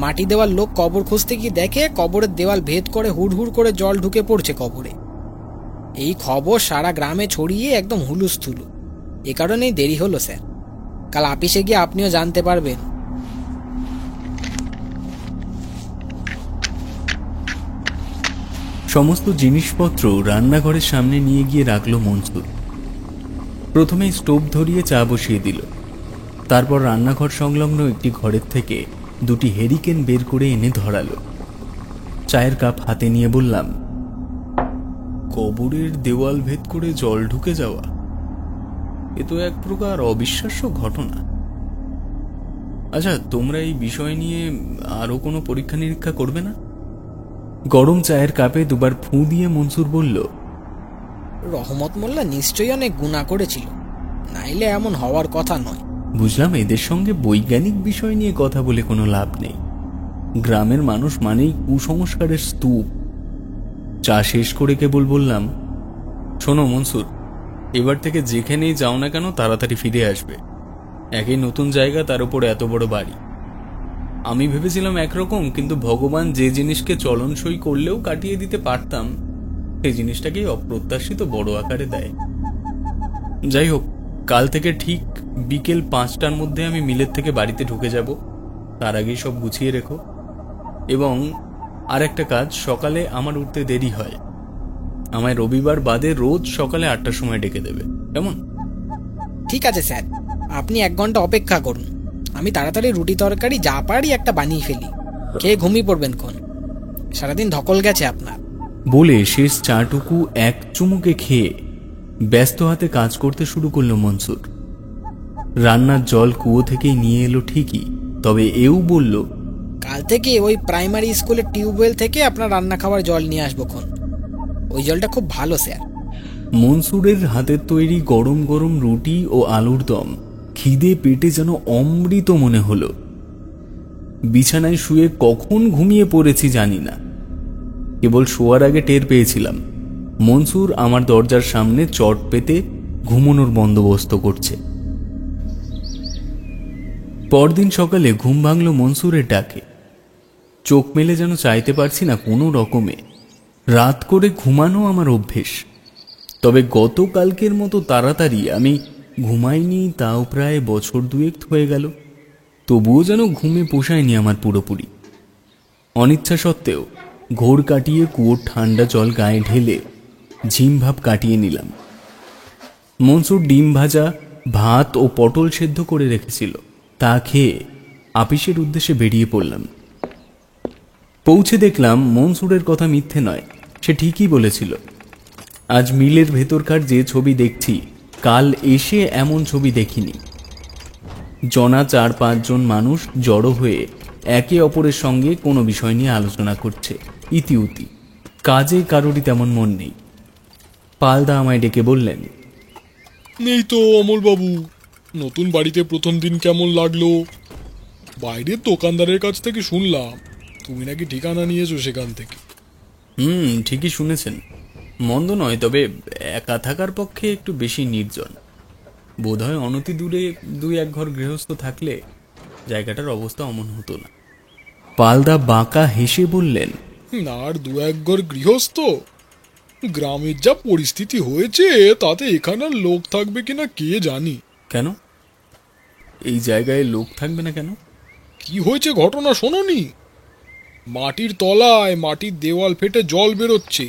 মাটি দেওয়ার লোক কবর খুঁজতে গিয়ে দেখে কবরের দেওয়াল ভেদ করে হুড়হুড় করে জল ঢুকে পড়ছে কবরে। এই খবর সারা গ্রামে ছড়িয়ে একদম হুলুস্থুলু। এ কারণেই দেরি হলো স্যার। কাল আপিসে গিয়ে আপনিও জানতে পারবেন। সমস্ত জিনিসপত্র রান্নাঘরের সামনে নিয়ে গিয়ে রাখলো মনসুর। প্রথমেই স্টোভ ধরিয়ে চা বসিয়ে দিল। তারপর রান্নাঘর সংলগ্ন একটি ঘরের থেকে 2টি হেরিকেন বের করে এনে ধরালো। চায়ের কাপ হাতে নিয়ে বললাম, কবরের দেওয়াল ভেদ করে জল ঢুকে যাওয়া, এ তো এক প্রকার অবিশ্বাস্য ঘটনা। আচ্ছা, তোমরা এই বিষয় নিয়ে আরো কোনো পরীক্ষা নিরীক্ষা করবে না? গরম চায়ের কাপে 2বার ফুঁ দিয়ে মনসুর বলল, রহমত মোল্লা নিশ্চয়ই অনেক গুনাহ করেছিল, নাইলে এমন হওয়ার কথা নয়। বুঝলাম, এদের সঙ্গে বৈজ্ঞানিক বিষয় নিয়ে কথা বলে কোনো লাভ নেই। গ্রামের মানুষ মানেই কুসংস্কারের স্তূপ। চা শেষ করে কেবল বললাম, শোনো মনসুর, এবার থেকে যেখানেই যাও না কেন তাড়াতাড়ি ফিরে আসবে। একই নতুন জায়গা, তার উপর এত বড় বাড়ি। আমি ভেবেছিলাম একরকম, কিন্তু ভগবান যে জিনিসকে চলনসই করলেও কাটিয়ে দিতে পারতাম, সেই জিনিসটাকেই অপ্রত্যাশিত বড় আকারে দেয়। যাই হোক, কাল থেকে ঠিক বিকেল 5টার মধ্যে আমি মিলের থেকে বাড়িতে ঢুকে যাব। তার আগেই সব গুছিয়ে রেখো। এবং আর একটা কাজ, সকালে আমার উঠতে দেরি হয়, আমায় রবিবার বাদে রোজ সকালে 8টার সময় ডেকে দেবে, কেমন? ঠিক আছে স্যার, আপনি 1 ঘন্টা অপেক্ষা করুন। আমি তাড়াতাড়ি রুটি তরকারি যা পারি একটা বানিয়ে ফেলি। খেয়ে ঘুমিয়ে পড়বেন কোন, সারাদিন ধকল গেছে আপনার। বলে শেষ চাটুকু এক চুমুকে খেয়ে ব্যস্ত হাতে কাজ করতে শুরু করলো মনসুর। রান্নার জল কুয়ো থেকেই নিয়ে এলো ঠিকই, তবে এও বলল, কাল থেকে ওই প্রাইমারি স্কুলের টিউবওয়েল থেকে আপনার রান্না খাওয়ার জল নিয়ে আসবো খন। ওই জলটা খুব ভালো স্যার। মনসুরের হাতের তৈরি গরম গরম রুটি ও আলুর দম খিদে পেটে যেন অমৃত মনে হলো। বিছানায় শুয়ে কখন ঘুমিয়ে পড়েছি জানি না। কেবল শোয়ার আগে টের পেয়েছিলাম মনসুর আমার দরজার সামনে চট পেতে ঘুমানোর বন্দোবস্ত করছে। পরদিন সকালে ঘুম ভাঙল মনসুরের ডাকে। চোখ মেলে যেন চাইতে পারছি না কোনো রকমে। রাত করে ঘুমানো আমার অভ্যেস, তবে গতকালকের মতো তাড়াতাড়ি আমি ঘুমাইনি, তাও প্রায় বছর 2 হয়ে গেল। তবুও যেন ঘুমে পোষায়নি আমার পুরোপুরি। অনিচ্ছা সত্ত্বেও ঘোর কাটিয়ে কুয়োর ঠান্ডা জল গায়ে ঢেলে ঝিমভাব কাটিয়ে নিলাম। মনসুর ডিম ভাজা, ভাত ও পটল সেদ্ধ করে রেখেছিল, তা খেয়ে আপিসের উদ্দেশ্যে বেরিয়ে পড়লাম। পৌঁছে দেখলাম মনসুরের কথা মিথ্যে নয়, সে ঠিকই বলেছিল। আজ মিলের ভেতরকার যে ছবি দেখছি, কাল এসে এমন ছবি দেখিনি। জনা 4-5 জন মানুষ জড়ো হয়ে একে অপরের সঙ্গে কোনো বিষয় নিয়ে আলোচনা করছে, ইতিউতি। কাজে কারোরই তেমন মন নেই। পালদা আমায় ডেকে বললেন, নেই তো অমলবাবু, নতুন বাড়িতে প্রথম দিন কেমন লাগলো? বাইরের দোকানদারের কাছ থেকে শুনলাম তুমি নাকি ঠিকানা নিয়েছো সেখান থেকে। ঠিকই শুনেছেন। মন্দ নয়, তবে একা থাকার পক্ষে একটু বেশি নির্জন। বোধহয় অনতি দূরে 2-1 ঘর গৃহস্থ থাকলে জায়গাটার অবস্থা অমন হতো না। পালদা বাঁকা হেসে বললেন, না, আর 2-1 ঘর গৃহস্থ? গ্রামের যা পরিস্থিতি হয়েছে তাতে এখানে আর লোক থাকবে কিনা কে জানি। কেন এই জায়গায় লোক থাকবে না কেন? কি হয়েছে ঘটনা শোনোনি? মাটির তলায় মাটির দেওয়াল ফেটে জল বেরোচ্ছে,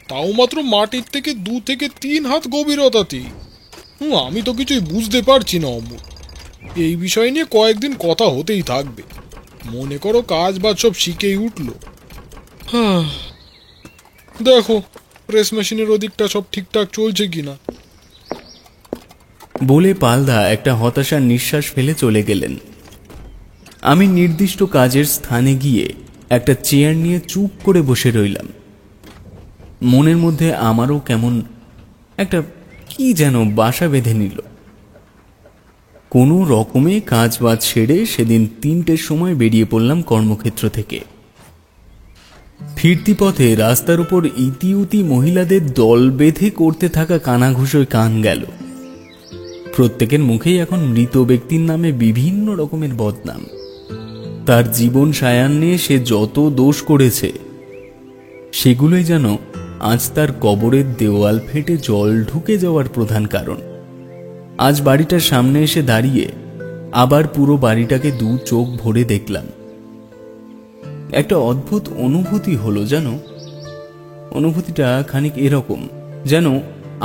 তাও মাত্র মাটির থেকে 2 থেকে 3 হাত গভীরতাতে। আমি তো কিছুই বুঝতে পারছি না অমর। এই বিষয় নিয়ে কয়েকদিন কথা হতেই থাকবে। মনে করো কাজ বাজ সব শিখেই উঠলো। দেখো প্রেস মেশিনের ওদিকটা সব ঠিকঠাক চলছে কিনা। বলে পালদা একটা হতাশার নিঃশ্বাস ফেলে চলে গেলেন। আমি নির্দিষ্ট কাজের স্থানে গিয়ে একটা চেয়ার নিয়ে চুপ করে বসে রইলাম। মনের মধ্যে আমারও কেমন একটা কি যেন বাসা বেঁধে নিল। কোনো রকমে কাজ বাজ সেরে সেদিন 3টের সময় বেরিয়ে পড়লাম কর্মক্ষেত্র থেকে। ফিরতি পথে রাস্তার উপর ইতিউতি মহিলাদের দল বেঁধে করতে থাকা কানাঘুষোয় কান গেল। প্রত্যেকের মুখেই এখন মৃত ব্যক্তির নামে বিভিন্ন রকমের বদনাম। তার জীবন সায়ান্নে সে যত দোষ করেছে সেগুলোই যেন আজ তার কবরের দেওয়াল ফেটে জল ঢুকে যাওয়ার প্রধান কারণ। আজ বাড়িটার সামনে এসে দাঁড়িয়ে আবার পুরো বাড়িটাকে 2 চোখ ভরে দেখলাম। একটা অদ্ভুত অনুভূতি হলো যেন। অনুভূতিটা খানিক এরকম, যেন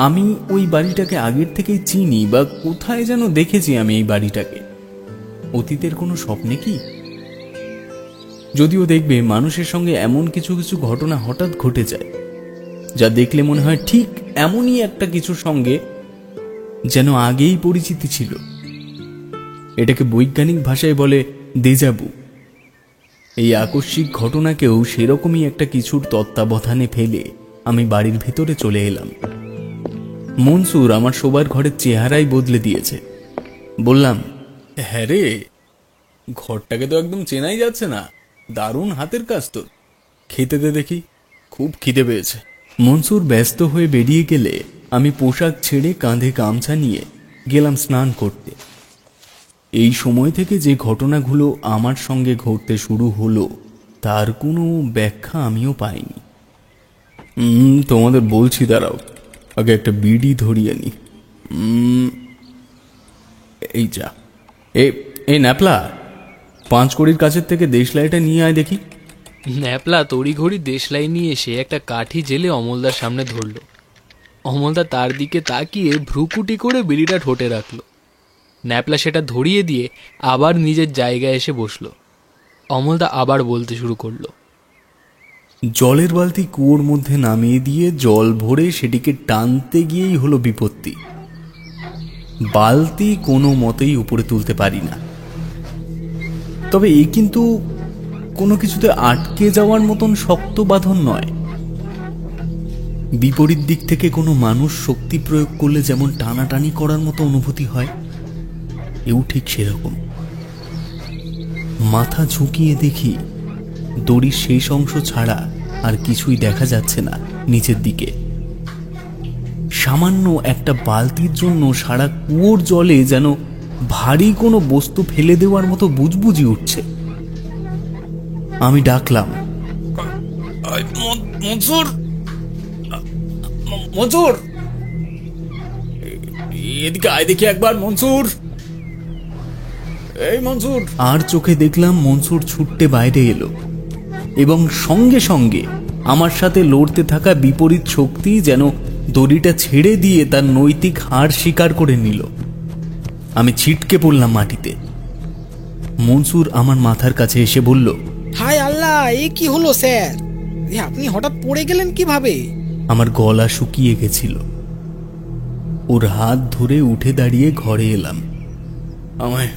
আমি ওই বাড়িটাকে আগের থেকেই চিনি, বা কোথায় যেন দেখেছি আমি এই বাড়িটাকে। অতীতের কোনো স্বপ্নে কি? যদিও দেখবে মানুষের সঙ্গে এমন কিছু কিছু ঘটনা হঠাৎ ঘটে যায় যা দেখলে মনে হয় ঠিক এমনই একটা কিছুর সঙ্গে যেন আগেই পরিচিতি ছিল। এটাকে বৈজ্ঞানিক ভাষায় বলে দেজাবু। এই আকস্মিক ঘটনাকেও সেরকমই একটা কিছুর তত্ত্বাবধানে ফেলে আমি বাড়ির ভেতরে চলে এলাম। মনসুর আমার শোবার ঘরের চেহারাই বদলে দিয়েছে। বললাম, হ্যাঁ রে, ঘরটাকে তো একদম চেনাই যাচ্ছে না। দারুণ হাতের কাজ তোর। খেতে দে দেখি, খুব খিদে পেয়েছে। মনসুর ব্যস্ত হয়ে বেরিয়ে গেলে আমি পোশাক ছেড়ে কাঁধে গামছা নিয়ে গেলাম স্নান করতে। এই সময় থেকে যে ঘটনাগুলো আমার সঙ্গে ঘটতে শুরু হলো তার কোনো ব্যাখ্যা আমিও পাইনি। তোমাদের বলছি, দাঁড়াও, আগে একটা বিড়ি ধরিয়ে নি। এই যা, এই ন্যাপলা, 5 কড়ির কাছের থেকে দেশলাইটা নিয়ে আয় দেখি। ন্যাপলা তড়িঘড়ি দেশলাই নিয়ে এসে একটা কাঠি জেলে অমলদার সামনে ধরল। অমলদা তার দিকে তাকিয়ে ভ্রুকুটি করে বিড়িটা ঠোঁটে রাখলো। ন্যাপলা সেটা ধরিয়ে দিয়ে আবার নিজের জায়গায় এসে বসলো। অমলদা আবার বলতে শুরু করলো, জলের বালতি কুয়োর মধ্যে নামিয়ে দিয়ে জল ভরে সেটিকে টানতে গিয়েই হলো বিপত্তি। বালতি কোনো মতেই উপরে তুলতে পারি না। তবে এই কিন্তু কোনো কিছুতে আটকে যাওয়ার মতন শক্ত বাঁধন নয়। বিপরীত দিক থেকে কোনো মানুষ শক্তি প্রয়োগ করলে যেমন টানাটানি করার মতো অনুভূতি হয়, এও ঠিক সেরকম। মাথা ঝুঁকিয়ে দেখি দড়ির শেষ অংশ ছাড়া আর কিছুই দেখা যাচ্ছে না নিচের দিকে। সামান্য একটা বালতির জন্য সারা কুয়োর জলে যেন ভারী কোনো বস্তু ফেলে দেওয়ার মতো বুজবুজি উঠছে। আমি ডাকলাম, মনসুর, মনসুর, এদিকে আয় দেখি একবার, মনসুর, এই মনসুর। আর চোখে দেখলাম মনসুর ছুটতে বাইরে এলো এবং সঙ্গে সঙ্গে আমার সাথে লড়তে থাকা বিপরীত শক্তি যেন দড়িটা ছেড়ে দিয়ে তার নৈতিক হার স্বীকার করে নিল। আমি ছিটকে পড়লাম মাটিতে। মনসুর আমার মাথার কাছে এসে বলল, হায় আল্লাহ, এ কি হলো স্যার? আপনি হঠাৎ পড়ে গেলেন কিভাবে? আমার গলা শুকিয়ে গেছিল। ওর হাত ধরে উঠে দাঁড়িয়ে ঘরে এলাম। আমায়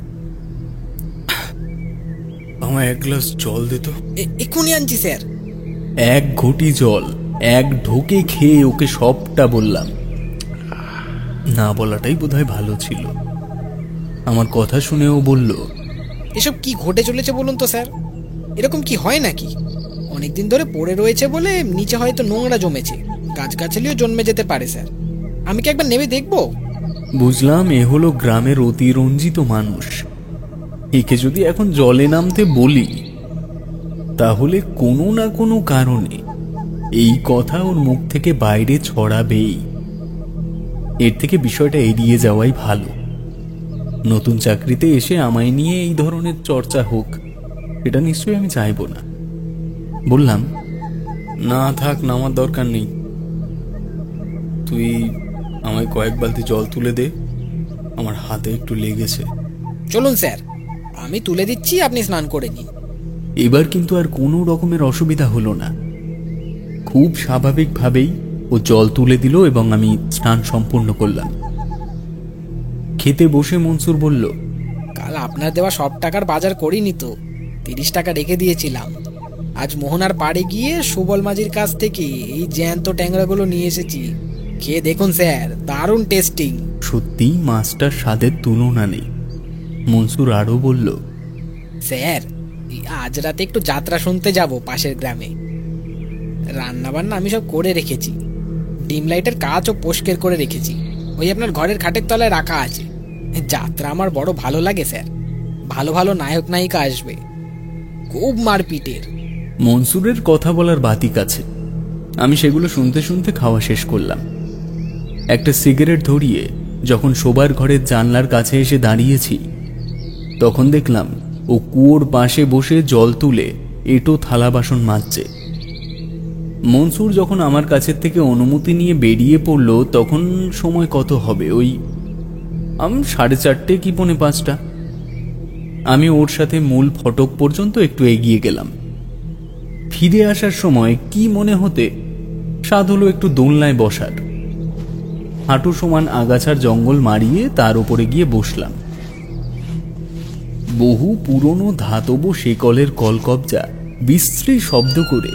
1 গ্লাস জল দিত। এক্ষুনি আনছি স্যার। 1 ঘটি জল 1 ঢোকে খেয়ে ওকে সবটা বললাম। না বলাটাই বোধহয় ভালো ছিল। আমার কথা শুনেও বলল, এসব কি ঘটে চলেছে বলুন তো স্যার? এরকম কি হয় নাকি? অনেকদিন ধরে পড়ে রয়েছে বলে নিচে হয়তো নোংরা জমেছে, গাছগাছালিও জন্মে যেতে পারে স্যার। আমি কি একবার নেমে দেখবো? বুঝলাম এ হলো গ্রামের অতিরঞ্জিত মানুষ। একে যদি এখন জলে নামতে বলি তাহলে কোনো না কোনো কারণে এই কথা ওর মুখ থেকে বাইরে ছড়াবেই। এর থেকে বিষয়টা এড়িয়ে যাওয়াই ভালো। নতুন চাকরিতে এসে আমায় নিয়ে এই ধরনের চর্চা হোক, এটা নিশ্চয়ই আমি চাইব না। বললাম, না থাক, নামার দরকার নেই। তুই আমায় কয়েক বালতি জল তুলে দে, আমার হাতে একটু লেগেছে। চলুন স্যার, আমি তুলে দিচ্ছি, আপনি স্নান করে নিন। এবার কিন্তু আর কোনো রকমের অসুবিধা হলো না। খুব স্বাভাবিকভাবেই ও জল তুলে দিল এবং আমি স্নান সম্পূর্ণ করলাম। খেতে বসে মনসুর বলল, কাল আপনার দেওয়া সব টাকার বাজার করিনি তো, 30 টাকা রেখে দিয়েছিলাম। আজ মোহনার পাড়ে গিয়ে সুবল মাঝির কাছ থেকে এই জ্যান্ত ট্যাংরাগুলো নিয়ে এসেছি। খেয়ে দেখুন স্যার, দারুণ টেস্টিং। সত্যিই মাছটার স্বাদের তুলনা নেই। মনসুর আরও বলল, স্যার, আজ রাতে একটু যাত্রা শুনতে যাব পাশের গ্রামে। রান্না বান্না আমি সব করে রেখেছি, ডিম লাইটের কাজও পরিষ্কার করে রেখেছি, ওই আপনার ঘরের খাটের তলায় রাখা আছে। যাত্রা আমার বড় ভালো লাগে স্যার, ভালো ভালো নায়ক নায়িকা আসবে, খুব মারপিটের। মনসুরের কথা বলার বাতিক আছে। আমি সেগুলো শুনতে শুনতে খাওয়া শেষ করলাম। একটা সিগারেট ধরিয়ে যখন শোবার ঘরের জানলার কাছে এসে দাঁড়িয়েছি, তখন দেখলাম ও কুয়োর পাশে বসে জল তুলে এঁটো থালা বাসন মাজছে। মনসুর যখন আমার কাছের থেকে অনুমতি নিয়ে বেরিয়ে পড়ল, তখন সময় কত হবে, ওই 4:30 কি 4:45। আমি ওর সাথে মূল ফটক পর্যন্ত একটু এগিয়ে গেলাম। ফিরে আসার সময় কি মনে হতে স্বাদ হলো একটু দোলনায় বসার। হাঁটু সমান আগাছার জঙ্গল মারিয়ে তার উপরে গিয়ে বসলাম। বহু পুরনো ধাতব শেকলের কলকবজা বিশ্রী শব্দ করে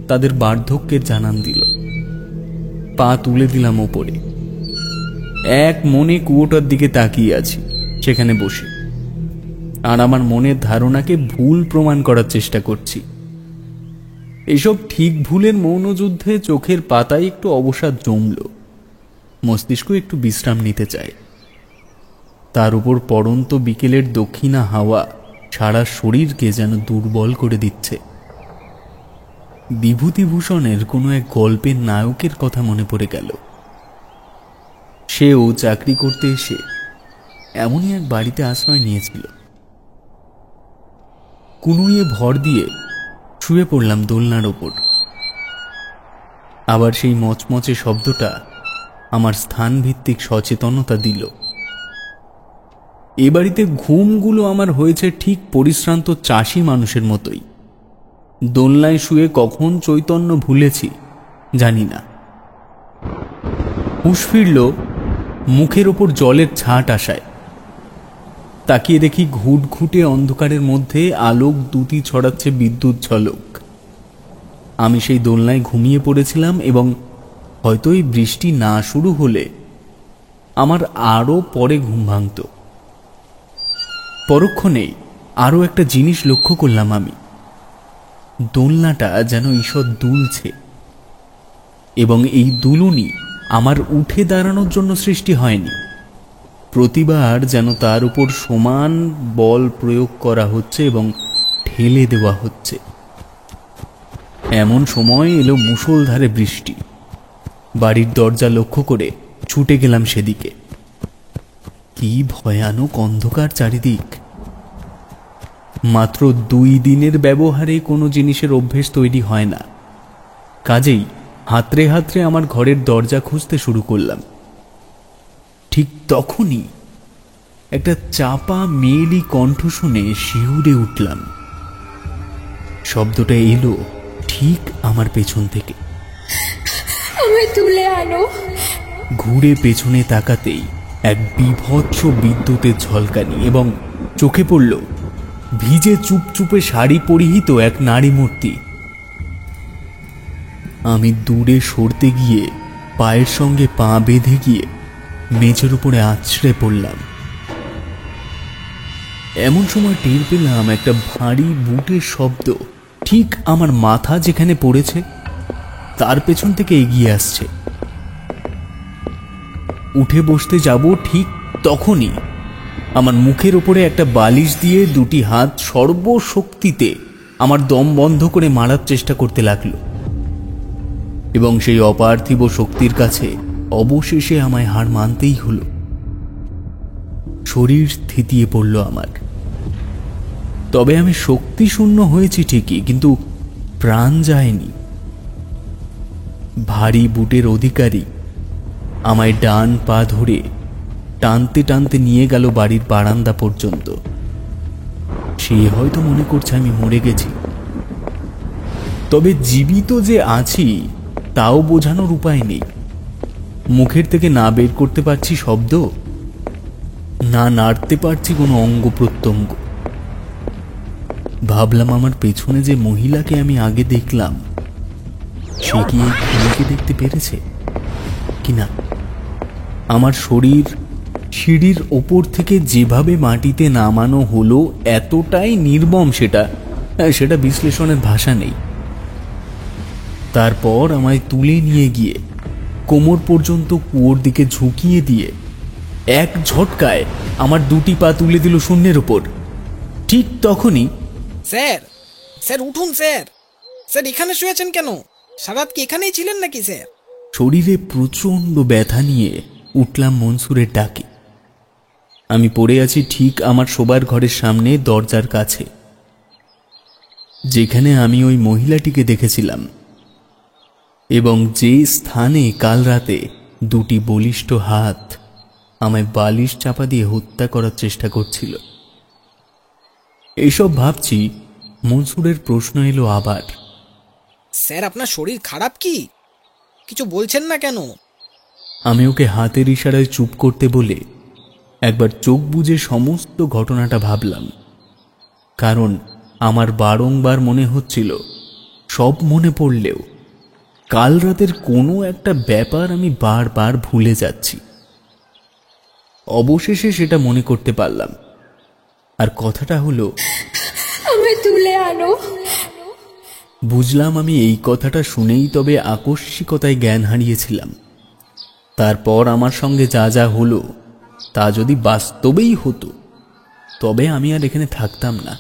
তাদের বার্ধক্যের জানান দিল। পা তুলে দিলাম ওপরে, এক মনে কুয়োটার দিকে তাকিয়ে আছি সেখানে বসে, আর আমার মনের ধারণাকে ভুল প্রমাণ করার চেষ্টা করছি। এসব ঠিক ভুলের মৌনযুদ্ধে চোখের পাতায় একটু অবসাদ জমল, মস্তিষ্ক একটু বিশ্রাম নিতে চায়। তার উপর পড়ন্ত বিকেলের দক্ষিণা হাওয়া সারা শরীরকে যেন দুর্বল করে দিচ্ছে। বিভূতিভূষণের কোনো এক গল্পের নায়কের কথা মনে পড়ে গেল। সেও চাকরি করতে এসে এমনই এক বাড়িতে আশ্রয় নিয়েছিল। কুনুইয়ে ভর দিয়ে শুয়ে পড়লাম দোলনার ওপর। আবার সেই মচমচে শব্দটা আমার স্থানভিত্তিক সচেতনতা দিল। এ বাড়িতে ঘুমগুলো আমার হয়েছে ঠিক পরিশ্রান্ত চাষি মানুষের মতোই। দোলনায় শুয়ে কখন চৈতন্য ভুলেছি জানি না। হুঁশ ফিরল মুখের ওপর জলের ছাট আসায়। তাকিয়ে দেখি ঘুটঘুটে অন্ধকারের মধ্যে আলোক দুটি ছড়াচ্ছে বিদ্যুৎ ঝলক। আমি সেই দোলনায় ঘুমিয়ে পড়েছিলাম এবং হয়তো এই বৃষ্টি না শুরু হলে আমার আরও পরে ঘুম ভাঙত। পরক্ষণেই আরও একটা জিনিস লক্ষ্য করলাম আমি, দোলনাটা যেন ঈষৎ দুলছে, এবং এই দুলুনি আমার উঠে দাঁড়ানোর জন্য সৃষ্টি হয়নি। প্রতিবার যেন তার উপর সমান বল প্রয়োগ করা হচ্ছে এবং ঠেলে দেওয়া হচ্ছে। এমন সময় এলো মুষলধারে বৃষ্টি। বাড়ির দরজা লক্ষ্য করে ছুটে গেলাম সেদিকে। কি ভয়ানক অন্ধকার চারিদিক! মাত্র 2 দিনের ব্যবহারে কোনো জিনিসের অভ্যেস তৈরি হয় না, কাজেই হাতড়ে হাতড়ে আমার ঘরের দরজা খুঁজতে শুরু করলাম। ঠিক তখনই একটা চাপা মেয়েলি কণ্ঠ শুনে শিউরে উঠলাম। শব্দটা এলো ঠিক আমার পেছন থেকে। আমায় তুলে আনো। ঘুরে পেছনে তাকাতেই এক বিভৎস বিদ্যুতের ঝলকানি এবং চোখে পড়ল ভিজে চুপচুপে শাড়ি পরিহিত এক নারী মূর্তি। আমি দূরে সরতে গিয়ে পায়ের সঙ্গে পা বেঁধে গিয়ে মেঝের উপরে আছড়ে পড়লাম। এমন সময় টের পেলাম একটা ভারী বুটের শব্দ ঠিক আমার মাথা যেখানে পড়েছে তার পেছন থেকে এগিয়ে আসছে। উঠে বসতে যাব ঠিক তখনই আমার মুখের ওপরে একটা বালিশ দিয়ে দুটি হাত সর্বশক্তিতে আমার দম বন্ধ করে মারার চেষ্টা করতে লাগলো, এবং সেই অপার্থিব শক্তির কাছে অবশেষে আমায় হার মানতেই হলো। শরীর থিতিয়ে পড়ল আমার। তবে আমি শক্তি শূন্য হয়েছি ঠিকই, কিন্তু প্রাণ যায়নি। ভারী বুটের অধিকারী আমায় ডান পা ধরে টানতে টানতে নিয়ে গেল বাড়ির বারান্দা পর্যন্ত। সে হয়তো মনে করছে আমি মরে গেছি, তবে জীবিত যে আছি তাও বোঝানোর উপায় নেই। মুখের থেকে না বের করতে পারছি শব্দ, না নাড়তে পারছি কোনো অঙ্গ প্রত্যঙ্গ। ভাবলাম আমার পেছনে যে মহিলাকে আমি আগে দেখলাম সে কি এই খুনিকে দেখতে পেরেছে কিনা। আমার শরীর সিঁড়ির ওপর থেকে যেভাবে মাটিতে নামানো হলো এতটাই নির্মম সেটা বিশ্লেষণের ভাষা নেই। তারপর আমায় তুলে নিয়ে গিয়ে কোমর পর্যন্ত কুয়োর দিকে ঝুঁকিয়ে দিয়ে এক ঝটকায় আমার দুটি পা তুলে দিল শূন্যের ওপর। ঠিক তখনই স্যার, স্যার উঠুন স্যার। স্যার এখানে শুয়েছেন কেন? সারাত কি এখানেই ছিলেন নাকি স্যার? শরীরে প্রচণ্ড ব্যথা নিয়ে উঠলাম মনসুরের ডাকে। আমি পড়ে আছি ঠিক আমার শোবার ঘরের সামনে দরজার কাছে, যেখানে আমি ওই মহিলাটিকে দেখেছিলাম এবং যে স্থানে কাল রাতে দুটি বলিষ্ঠ হাত আমায় বালিশ চাপা দিয়ে হত্যা করার চেষ্টা করছিল। এইসব ভাবছি, মনসুরের প্রশ্ন এলো আবার, স্যার আপনার শরীর খারাপ কি? কিছু বলছেন না কেন? আমি ওকে হাতের ইশারায় চুপ করতে বলে একবার চোখ বুজে সমস্ত ঘটনাটা ভাবলাম, কারণ আমার বারংবার মনে হচ্ছিল সব মনে পড়লেও কাল রাতের কোনো একটা ব্যাপার আমি বারবার ভুলে যাচ্ছি। অবশেষে সেটা মনে করতে পারলাম, আর কথাটা হলো, हमें तुले आनो। বুঝলাম আমি এই কথাটা শুনেই তবে আকস্মিকতায় জ্ঞান হারিয়েছিলাম। তারপর আমার সঙ্গে যা যা হলো তা যদি বাস্তবেই হতো তবে আমি আর এখানে থাকতাম না।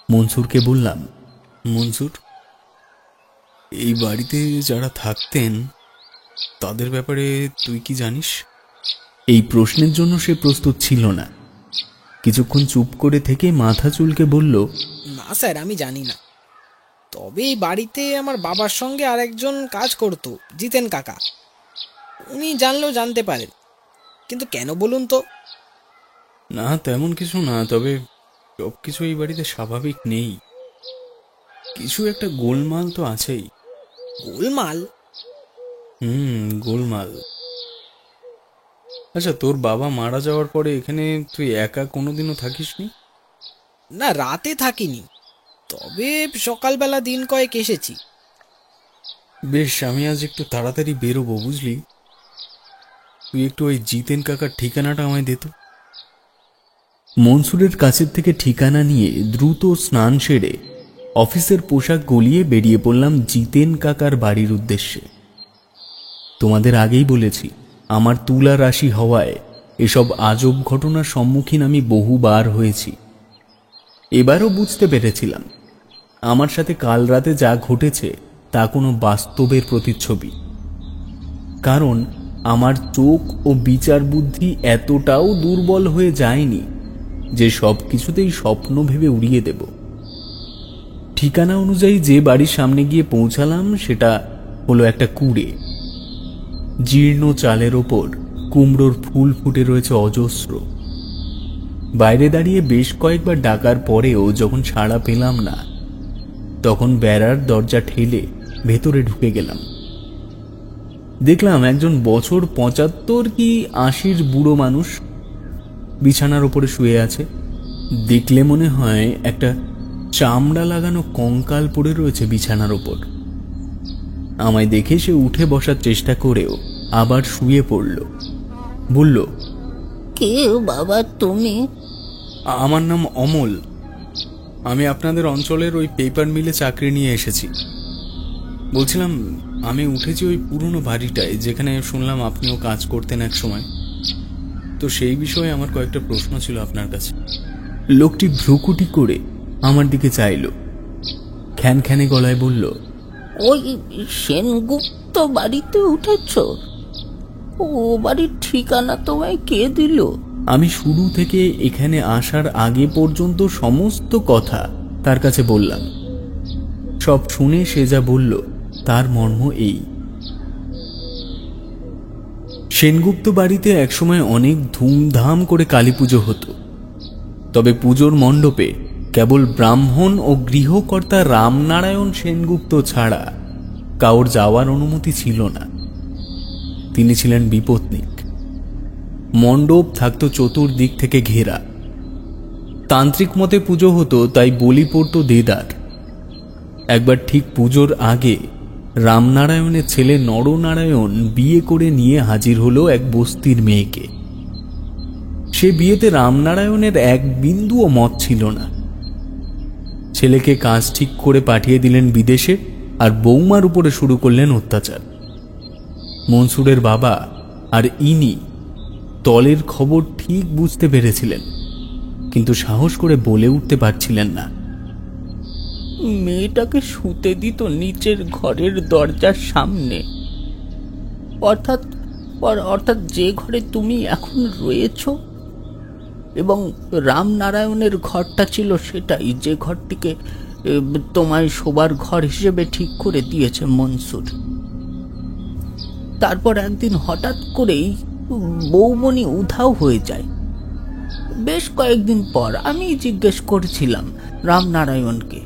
মনসুরকে বললাম, মনসুর, এই বাড়িতে যারা থাকতেন তাদের ব্যাপারে তুই কি জানিস? এই প্রশ্নের জন্য সে প্রস্তুত ছিল না। কিছুক্ষণ চুপ করে থেকে মাথা চুলকে বলল, না স্যার, আমি জানি না। তবে এই বাড়িতে আমার বাবার সঙ্গে আরেকজন কাজ করতো, জিতেন কাকা। উনি জানলেও জানতে পারেন, কিন্তু কেন বলুন তো? না তেমন কিছু না, তবে সব কিছু এই বাড়িতে স্বাভাবিক নেই। কিছু একটা গোলমাল তো আছেই। গোলমাল? গোলমাল। আচ্ছা, তোর বাবা মারা যাওয়ার পরে এখানে তুই একা কোনোদিনও থাকিসনি? না, রাতে থাকিনি, তবে সকালবেলা দিন কয়েক এসেছি। বেশ, আমি আজ একটু তাড়াতাড়ি বেরোবো, বুঝলি? তুই একটু ওই জিতেন কাকার ঠিকানাটা আমায় দে তো। মনসুরের কাছের থেকে ঠিকানা নিয়ে দ্রুত স্নান সেরে অফিসের পোশাক গলিয়ে বেরিয়ে পড়লাম জিতেন কাকার বাড়ির উদ্দেশ্যে। তোমাদের আগেই বলেছি, আমার তুলা রাশি হওয়ায় এসব আজব ঘটনার সম্মুখীন আমি বহুবার হয়েছি। এবারও বুঝতে পেরেছিলাম আমার সাথে কাল রাতে যা ঘটেছে তা কোনো বাস্তবের প্রতিচ্ছবি, কারণ আমার চোখ ও বিচার বুদ্ধি এতটাও দুর্বল হয়ে যায়নি যে সব কিছুতেই স্বপ্ন ভেবে উড়িয়ে দেব। ঠিকানা অনুযায়ী যে বাড়ির সামনে গিয়ে পৌঁছালাম সেটা হলো একটা কুড়ে। জীর্ণ চালের ওপর কুমড়োর ফুল ফুটে রয়েছে অজস্র। বাইরে দাঁড়িয়ে বেশ কয়েকবার ডাকার পরেও যখন সাড়া পেলাম না, তখন বেড়ার দরজা ঠেলে ভেতরে ঢুকে গেলাম। দেখলাম একজন বছর ৭৫ কি ৮০ বুড়ো মানুষ বিছানার ওপরে শুয়ে আছে। দেখলে মনে হয় একটা চামড়া লাগানো কঙ্কাল পড়ে রয়েছে বিছানার ওপর। আমায় দেখে সে উঠে বসার চেষ্টা করেও আবার শুয়ে পড়ল। বলল, কে বাবা তুমি? আমার নাম অমল। আমি আপনাদের অঞ্চলের ওই পেপার মিলে চাকরি নিয়ে এসেছি। বলছিলাম, আমি উঠেছি ওই পুরনো বাড়িটায়, যেখানে শুনলাম আপনিও কাজ করতেন এক সময়। তো সেই বিষয়ে আমার কয়েকটা প্রশ্ন ছিল আপনার কাছে। লোকটি ভ্রুকুটি করে আমার দিকে চাইল, খ্যানখ্যানে গলায় বলল, ওই সেনগুপ্ত বাড়িতে উঠেছ? ও বাড়ির ঠিকানা তোমায় কে দিল? আমি শুরু থেকে এখানে আসার আগে পর্যন্ত সমস্ত কথা তার কাছে বললাম। সব শুনে সে যা বলল তার মর্ম এই। সেনগুপ্ত বাড়িতে একসময় অনেক ধুমধাম করে কালী পুজো হতো। তবে পুজোর মণ্ডপে কেবল ব্রাহ্মণ ও গৃহকর্তা রামনারায়ণ সেনগুপ্ত ছাড়া কাউর যাওয়ার অনুমতি ছিল না। তিনি ছিলেন বিপত্নিক। মণ্ডপ থাকতো চতুর্দিক থেকে ঘেরা। তান্ত্রিক মতে পুজো হতো, তাই বলি পড়ত দেদার। একবার ঠিক পুজোর আগে রামনারায়ণের ছেলে নরনারায়ণ বিয়ে করে নিয়ে হাজির হলো এক বস্তির মেয়েকে। সে বিয়েতে রামনারায়ণের এক বিন্দুও মত ছিল না। ছেলেকে কাজ ঠিক করে পাঠিয়ে দিলেন বিদেশে, আর বৌমার উপরে শুরু করলেন অত্যাচার। মনসুরের বাবা আর ইনি তলের খবর ঠিক বুঝতে পেরেছিলেন, কিন্তু সাহস করে বলে উঠতে পারছিলেন না। মেয়েটাকে শুতে দিত নিচের ঘরের দরজার সামনে, অর্থাৎ যে ঘরে তুমি এখন রয়েছ, এবং রামনারায়ণের ঘরটা ছিল সেটাই, যে ঘরটিকে তোমায় শোবার ঘর হিসেবে ঠিক করে দিয়েছে মনসুর। তারপর একদিন হঠাৎ করেই বৌমণি উধাও হয়ে যায়। বেশ কয়েকদিন পর আমি জিজ্ঞেস করছিলাম রামনারায়ণকে।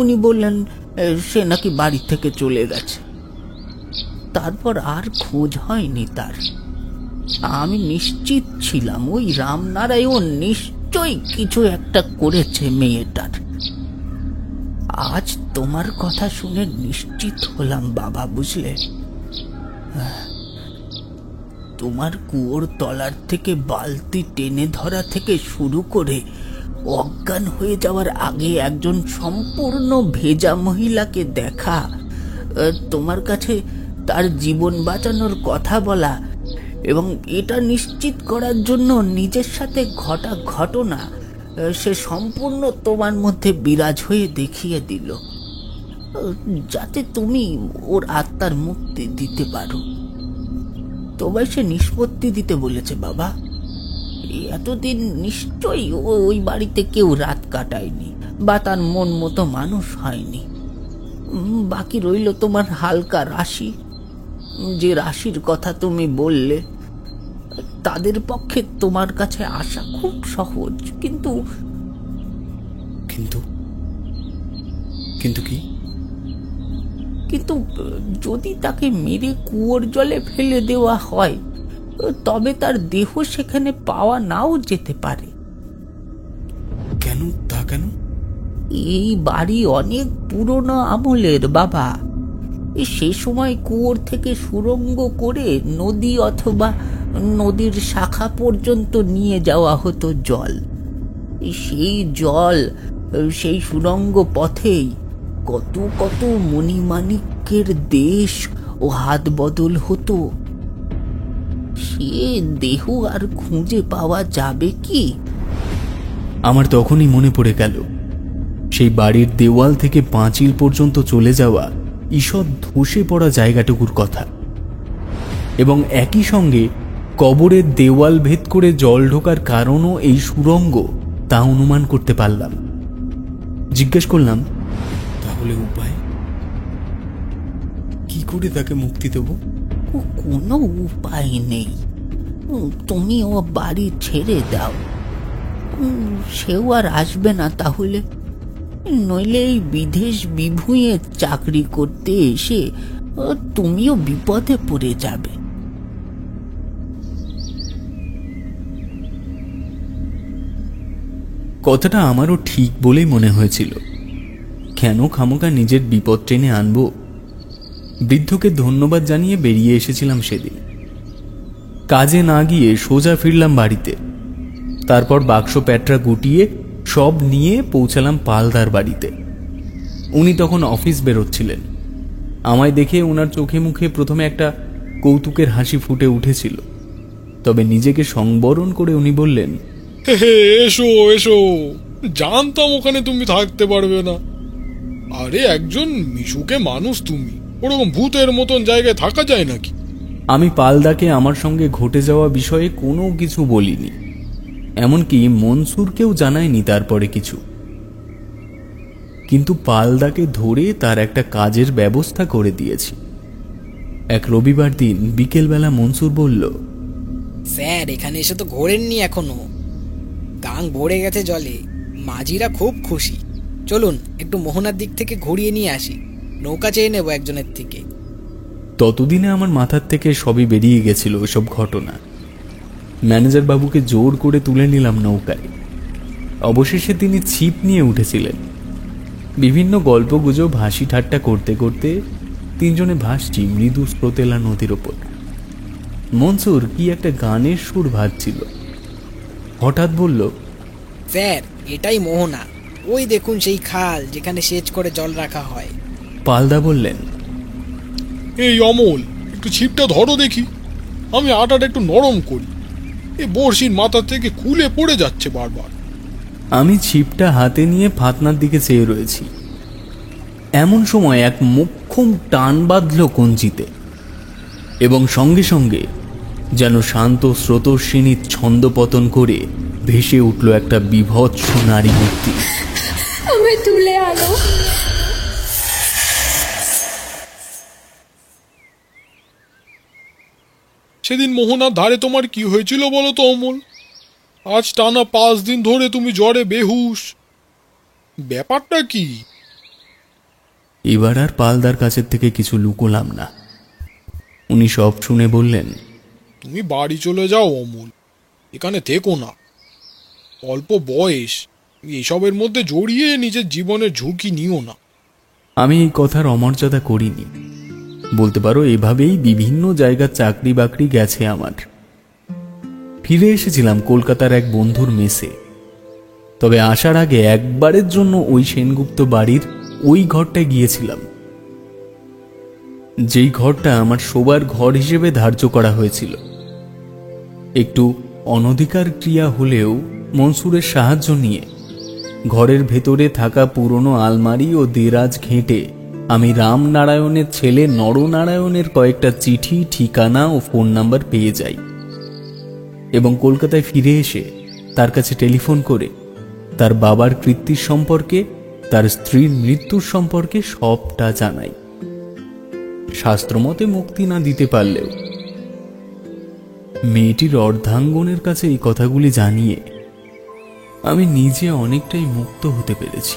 উনি বললেন সে নাকি বাড়ি থেকে চলে গেছে। তারপর আর খোঁজ হয়নি তার। আমি নিশ্চিত ছিলাম ওই রামনারায়ণ নিশ্চয়ই কিছু একটা করেছে মেয়েটার। আজ তোমার কথা শুনে নিশ্চিত হলাম বাবা, বুঝলে। তোমার কুয়োর তলার থেকে বালতি টেনে ধরা থেকে শুরু করে অজ্ঞান হয়ে যাওয়ার আগে একজন সম্পূর্ণ ভেজা মহিলাকে দেখা, তোমার কাছে তার জীবন বাঁচানোর কথা বলা, এবং এটা নিশ্চিত করার জন্য নিজের সাথে ঘটা ঘটনা সে সম্পূর্ণ তোমার মধ্যে বিরাজ হয়ে দেখিয়ে দিল, যাতে তুমি ওর আত্মার মুক্তি দিতে পারো। তোমায় সে নিষ্পত্তি দিতে বলেছে বাবা। এতদিন নিশ্চয়ই ওই বাড়িতে কেউ রাত কাটায়নি বা তার মন মতো মানুষ হয়নি। বাকি রইল তোমার হালকা রাশি, যে রাশির কথা তুমি বললে। তাদের পক্ষে তোমার কাছে আসা খুব সহজ, কিন্তু কিন্তু কিন্তু কি? কিন্তু যদি তাকে মেরে কুয়োর জলে ফেলে দেওয়া হয়, তবে তার দেহ সেখানে পাওয়া নাও যেতে পারে। কেন? তা কেন? এই বাড়ি অনেক পুরনো আমলের বাবা। সে সময় কুয়োর থেকে সুড়ঙ্গ করে নদী অথবা নদীর শাখা পর্যন্ত নিয়ে যাওয়া হতো জল। সেই জল সেই সুড়ঙ্গ পথেই কত কত মণিমাণিক্যের দেশ ও হাত বদল হতো। সে দেহ আর খুঁজে পাওয়া যাবে কি? আমার তখনই মনে পড়ে গেল সেই বাড়ির দেওয়াল থেকে পাঁচিল পর্যন্ত চলে যাওয়া ঈষৎ ধসে পড়া জায়গাটুকুর কথা, এবং একই সঙ্গে কবরের দেওয়াল ভেদ করে জল ঢোকার কারণও এই সুড়ঙ্গ, তা অনুমান করতে পারলাম। জিজ্ঞেস করলাম, তাহলে উপায় কি করে তাকে মুক্তি দেব? কোনো উপায় নেই। তুমি ও বাড়ি ছেড়ে দাও, সেও আর আসবে না তাহলে। নইলে এই বিদেশ বিভুঁয়ে চাকরি করতে এসে তুমিও বিপদে পড়ে যাবে। কথাটা আমারও ঠিক বলেই মনে হয়েছিল। কেন খামোকা নিজের বিপদ টেনে আনবো? বৃদ্ধকে ধন্যবাদ জানিয়ে বেরিয়ে এসেছিলাম সেদিন। কাজে না গিয়ে সোজা ফিরলাম বাড়িতে। তারপর বাক্স প্যাটরা গুটিয়ে সব নিয়ে পৌঁছালাম পালদার বাড়িতে। উনি তখন অফিস বেরোচ্ছিলেন। আমায় দেখে ওনার চোখে মুখে প্রথমে একটা কৌতুকের হাসি ফুটে উঠেছিল, তবে নিজেকে সংবরণ করে উনি বললেন, হে, এসো এসো, জানতাম ওখানে তুমি থাকতে পারবে না। আরে একজন মিশুকে মানুষ তুমি, ওরকম ভূতের মতন জায়গায় থাকা যায় নাকি? আমি পালদাকে আমার সঙ্গে ঘটে যাওয়া বিষয়ে কোনো কিছু বলিনি, এমনকি মনসুরকেও জানায়নি তারপরে কিছু। কিন্তু পালদাকে ধরে তার একটা কাজের ব্যবস্থা করে দিয়েছি। এক রবিবার দিন বিকেলবেলা মনসুর বলল, স্যার এখানে এসে তো ঘোরেননি এখনো, গাং ভরে গেছে জলে, মাঝিরা খুব খুশি। চলুন একটু মোহনার দিক থেকে ঘুরিয়ে নিয়ে আসি, নৌকা চেয়ে নেবো একজনের থেকে। ততদিনে আমার মাথার থেকে সবই বেরিয়ে গেছিল ওসব ঘটনা। ম্যানেজার বাবুকে জোর করে তুলে নিলাম নৌকায়। অবশেষে তিনি ছিপ নিয়ে উঠেছিলেন। বিভিন্ন গল্পগুজব হাসি ঠাট্টা করতে করতে তিনজনে ভাসছি মৃদু স্রোতেলা নদীর ওপর। মনসুর কি একটা গানের সুর ভাজছিল। হঠাৎ বলল, স্যার এটাই মোহনা, ওই দেখুন সেই খাল যেখানে সেচ করে জল রাখা হয়। পালদা বললেন, এই অমল, একটু ছিপটা ধরো দেখি, আমি আটাটা একটু নরম করি, এই বড়শির মাথা থেকে খুলে পড়ে যাচ্ছে বারবার। আমি ছিপটা হাতে নিয়ে ফাতনার দিকে চেয়ে রয়েছি। এমন সময় এক মোক্ষম টান বাঁধল কঞ্চিতে, এবং সঙ্গে সঙ্গে যেন শান্ত স্রোতস্বিনী ছন্দপতন করে ভেসে উঠল একটা বিভৎস নারী মূর্তি। हमें तुले आनो। সেদিন মোহনার ধারে তোমার কি হয়েছিল বলো তো অমল? আজ টানা 5 দিন ধরে তুমি জ্বরে বেহুশ, ব্যাপারটা কি? এবার আর পালদার কাছের থেকে কিছু লুকোলাম না। উনি সব শুনে বললেন, তুমি বাড়ি চলে যাও অমল, এখানে থেকো না। অল্প বয়স, এসবের মধ্যে জড়িয়ে নিজের জীবনের ঝুঁকি নিও না। আমি এই কথার অমর্যাদা করিনি। বলতে পারো এভাবেই বিভিন্ন জায়গার চাকরি বাকরি গেছে আমার। ফিরে এসেছিলাম কলকাতার এক বন্ধুর মেসে। তবে আসার আগে একবারের জন্য ওই সেনগুপ্ত বাড়ির ওই ঘরটায় গিয়েছিলাম, যেই ঘরটা আমার শোবার ঘর হিসেবে ধার্য করা হয়েছিল। একটু অনধিকার ক্রিয়া হলেও মনসুরের সাহায্য নিয়ে ঘরের ভেতরে থাকা পুরনো আলমারি ও দেরাজ ঘেঁটে আমি রামনারায়ণের ছেলে নরনারায়ণের কয়েকটা চিঠি, ঠিকানা ও ফোন নাম্বার পেয়ে যাই, এবং কলকাতায় ফিরে এসে তার কাছে টেলিফোন করে তার বাবার কৃত্তির সম্পর্কে, তার স্ত্রীর মৃত্যুর সম্পর্কে সবটা জানাই। শাস্ত্রমতে মুক্তি না দিতে পারলেও মেয়েটির অর্ধাঙ্গনের কাছে এই কথাগুলি জানিয়ে আমি নিজে অনেকটাই মুক্ত হতে পেরেছি।